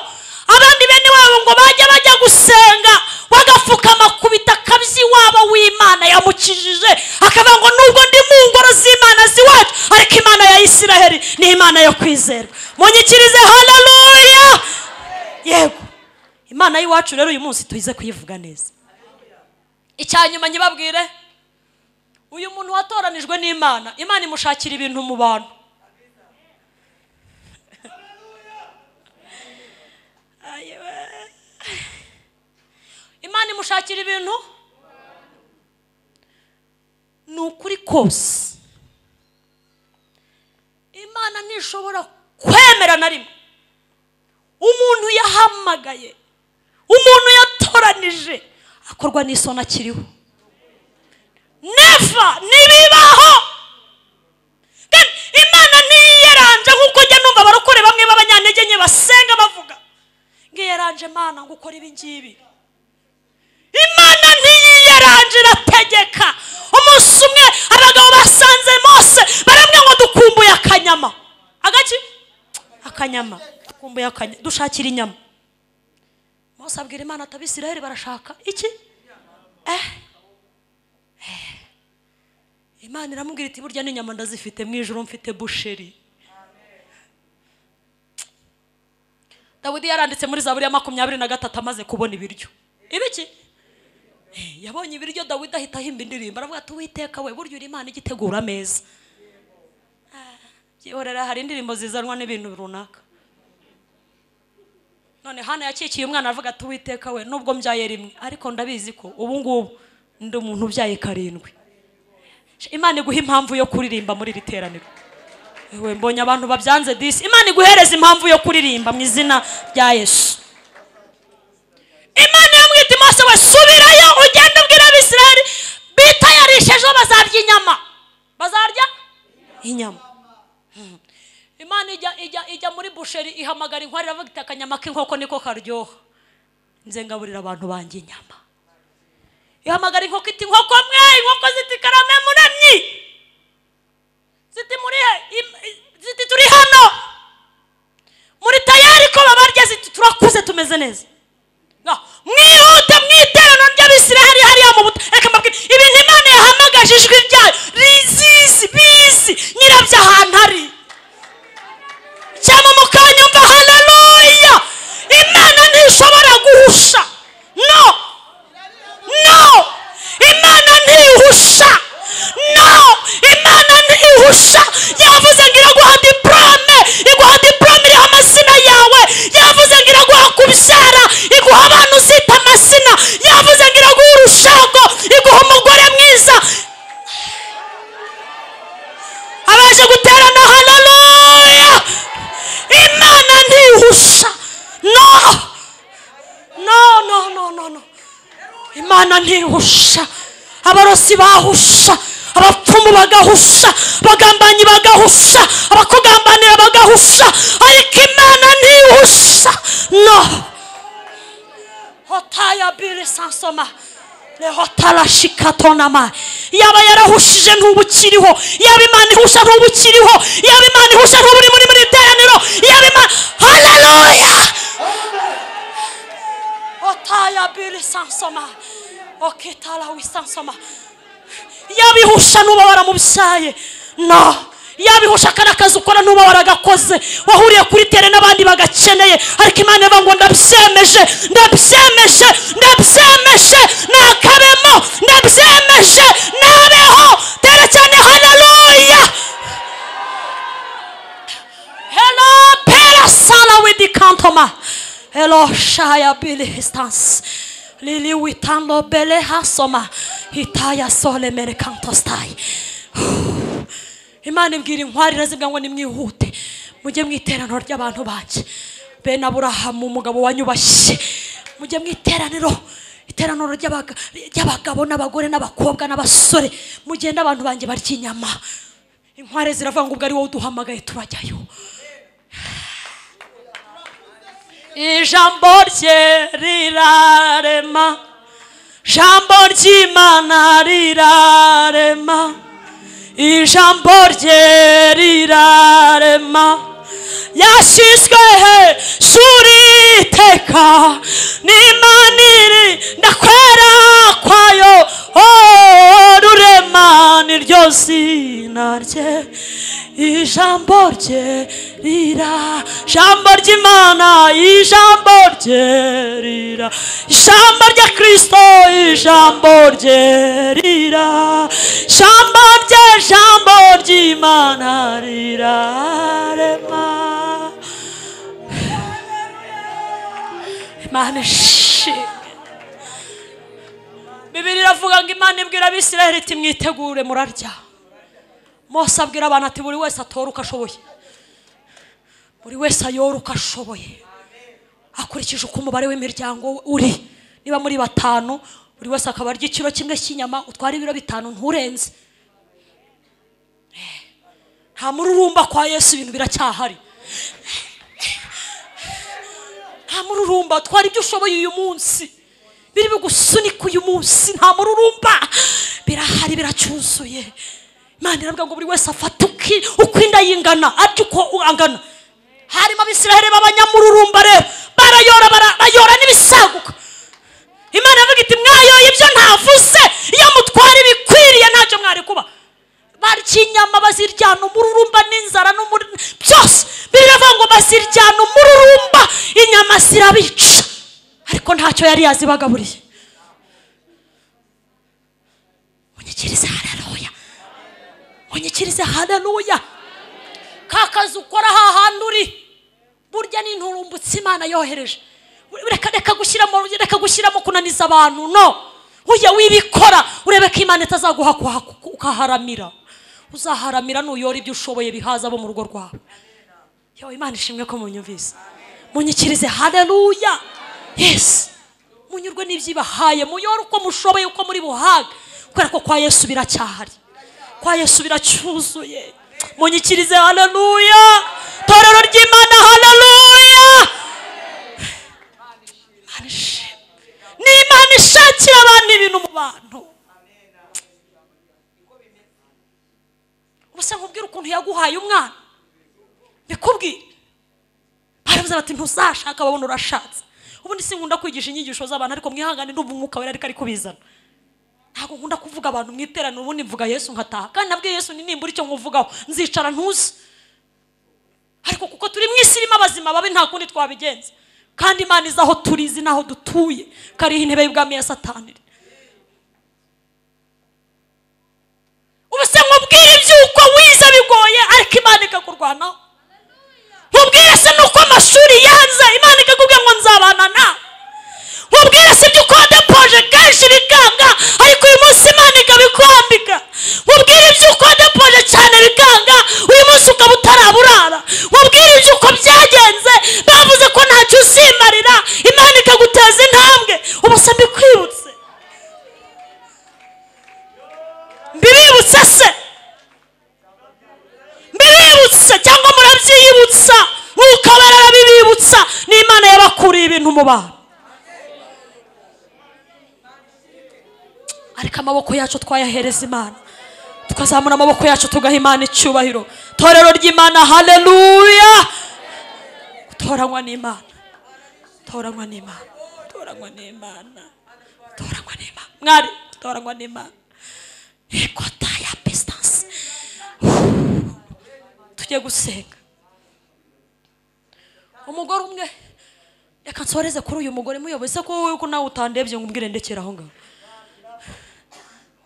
Speaker 1: Abandi bene wabo ngo bajya gusenga bagapfukama ku bitaka by'iwabo w'Imana yamukijije akavuga ngo nubwo ndi mu ngoro z'Imana ziwacu ariko Imana ya Isiraheli ni Imana yo kwizera. kwizerwa. Munyikirize haleluya. Yego, Imana y'iwacu rero uyu munsi tuyize kuyivuga neza. Icyanyuma nyibabwire, uyu muntu watoranijwe n'Imana, Imana imushakira ibintu mu bantu. Imana imushakira ibintu nukuri kose. Imana ntishobora kwemera na rimwe umuntu yahamagaye, umuntu yatoranije akorwa n'isoni akiriho. Never, nibibaho. Imana ntiyeranje nkuko njye numva abarokore bamwe b'abanyantege nke basenga bavuga ngiyeranje Mana ngukora ibi ngibi. Imana ntiyeranje irategeka. Umunsi umwe abagabo basanze Mose baramwe ngo dukumbuye akanyama. Agaki? Akanyama. Dukumbuye akanyama. Dushakira inyama. Mose abwira Imana ati Abisirayeli barashaka iki? Imana iramubwira iti burya n'inyama ndazifite mu ijuru, mfite busheri. Dawidi yaranditse muri Zaburi ya 23 amaze kubona ibiryo. Ibiki? Yabonye ibiryo Dawidi ahita ahimba indirimbo aravuga ati Uwiteka we burya uri Imana igitegura ameza. Gihorera hari indirimbo zizanwa n'ibintu runaka. None Hana yacikiye umwana aravuga ati Uwiteka we nubwo mbyaye rimwe ariko ndabizi ko ubu ngubu ndi umuntu ubyaye 7. Imana iguha impamvu yo kuririmba muri riteraniro. Ewe mbonye abantu babyanze disi. Imana iguhereza impamvu yo kuririmba mu izina rya Yesu. Imana yamwita Mose we subirayo ugende ubwira Abisirayeli bitayarisheje bazarya inyama. Bazarya inyama. Imana ijya muri busheri ihamagara inkwari iravuga iti akanyama k'inkoko niko karyoha. Nze ngaburira abantu banjye inyama. Ihamagara inkoko iti inkoko mwe, inkoko ziti karame munamyi. Ziti muri ziti turi hano. Muri tayari ko babarya ziti turakuze tumeze neza. Mwihute mwiterano ry'Abisirayeli hariya mu buto. Reka mbabwire ibintu Imana yahamagaje ijwi ryayo rizizi bizi nyirabya ahantu ari. Cyama mukanyumva haleluya. Imana ntishobora guhusha. No. Imana ntihusha. No. Imana ntihusha. Yavuze ngo iraguha diplome, iguha diplome iriho amazina yawe. Yavuze ngo iraguha kubyara, iguha abantu uzita amazina. Yavuze ngo iraguha urushago, iguha umugore mwiza. Abaje guterana haleluya. Imana ntihusha. No. Imana ntihusha. Abarosi bahusha, abapfumu bagahusha, abagambanyi bagahusha, abakugambanira bagahusha, ariko Imana ntihusha. No. Hotaya bire sansoma. Le hotala shikatonama. Yaba yarahushije ntubukiriho. Yaba Imana ihusha ntubukiriho. Yaba Imana ihusha ntuburi muri teraniro. Yaba Imana haleluya. Hotaya bire sansoma. Oketala wisansoma. Yabihusha nuba waramubyaye. No. Yabihusha karakaza ukora nuba waragakoze. Wahuriye kuri tere n'abandi bagakeneye. Ariko Imana ivuga ngo ndabyemeje. Nakabemo. Ndabyemeje. Nabeho. Tere cyane haleluya. Hello pera sala with the kantoma. Hello shaya bili distance. Lili witando bele hasoma hitaya sole mere kantostai. Imana ibwira inkwari razibwa ngo nimwihute mujye mwiterano ry'abantu banje. Bene Aburahamu umugabo wanyubashye mujye mwiteraniro. Iteraniro ry'abagabo n'abagore n'abakobwa n'abasore mugenda abantu banje barya inyama. Inkware ziravuga ngo ubwo ari wowe uduhamagaye turajyayo. Ijambo rye rirarema, jambo ry'Imana rirarema, ijambo rye rirarema, yashyizwe hejuru iteka n'Imana irinda kwera kwayo. Rurema niryo zina rye, ijambo rye rira ijambo ry'Imana ijambo rye rira ijambo rya Kristo ijambo rye rira ijambo ry'Imana rirarema Imana ishimwe Bibiliya iravuga ngo Imana ibwira Abisirayeli iti mwitegure murarya Mose abwira abantu ati buri wese atora uko ashoboye buri wese ayora uko ashoboye akurikije uko umubare w'imiryango uri niba muri 5 buri wese akaba arya ikiro kimwe cy'inyama utwara ibiro 5 nturenze nta mururumba kwa Yesu ibintu biracyahari nta mururumba twari ibyo ushoboye uyu munsi biri bigusunika uyu munsi nta mururumba birahari biracyuzuye Imana iravuga ngo buri wese afata uko inda yingana arya uko angana harimo Abisirayeli b'abanyamururumba rero barayora n'ibisaguka Imana iravuga iti mwayoye ibyo ntavuze iyo mutwara ibikwiriye ntacyo mwari kuba barya inyama baziryana umururumba n'inzara byose biravuga ngo baziryana umururumba inyama zirabica ariko ntacyo yari yazibagaburiye unyikirize haleluya unyikirize haleluya kakazi ukora hahandi uri burya n'inturumbutse Imana yohereje reka gushyiramo kunaniza abantu no ujya wibikora urebe ko Imana itazaguha ukaharamira uzaharamira n'uyora ibyo ushoboye bihaza abo mu rugo rwawe yo Imana ishimwe ko munyumvise munyikirize haleluya yes munyurwe n'ibyibahaye muyora uko mushoboye uko muri buhaga kubera ko kwa Yesu biracyahari kwa Yesu biracyuzuye munyikirize haleluya torero ry'Imana haleluya ni Imana ishakira abantu ibintu mu bantu ubuse nkubwira ukuntu yaguhaye umwana bikubwira baravuze bati ntuzashaka babona urashatse ubundi sinkunda kwigisha inyigisho z'abantu ariko mwihangane ndumva umwuka wera ariko kubizana ntabwo nkunda kuvuga abantu mwiterana ubundi mvuga Yesu nkataha kandi nabwiye Yesu nimbura icyo nkuvugaho nzicara ntuzi ariko kuko turi mu isi irimo abazima babi nta kundi twabigenza kandi Imana izaho turizi naho dutuye kariho intebe y'ubwami ya Satani ubuse nkubwira ibyuko wize bigoye ariko Imana ikakurwanaho nkubwire se nuko amashuri yanze Imana ikakubwira ngo nzabana nawe nkubwire se ibyo ukode poje kenshi bikanga ariko uyu munsi Imana ikabikwambika nkubwire ibyo ukode poje cyane bikanga uyu munsi ukaba utaraburara nkubwire ibyo uko byagenze bavuze ko ntacyo uzimarira Imana ikaguteza intambwe ubuse mbikwibutse mbibibutse se mbibibutse cyangwa murabyiyibutsa mukabarara bibibutsa ni Imana yabakuriye ibintu mu bantu ariko amaboko yacu twayahereza Imana tukazamura amaboko yacu tugaha Imana icyubahiro torero ry'Imana haleluya toranywa n'Imana toranywa n'Imana toranywa n'Imana toranywa n'Imana mwari toranywa n'Imana ekota ya distance tujye gusenga umugore umwe reka nsoreze kuri uyu mugore muyoboze ko wowe ko nawe utandebye ngumbwire ndekera aho ngaho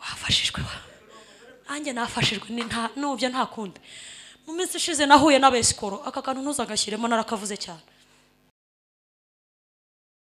Speaker 1: wafashijwe nanjye nafashijwe nubyo nta kundi mu minsi ishize nahuye n'abesikoro aka kantu ntuzagashyiremo narakavuze cyane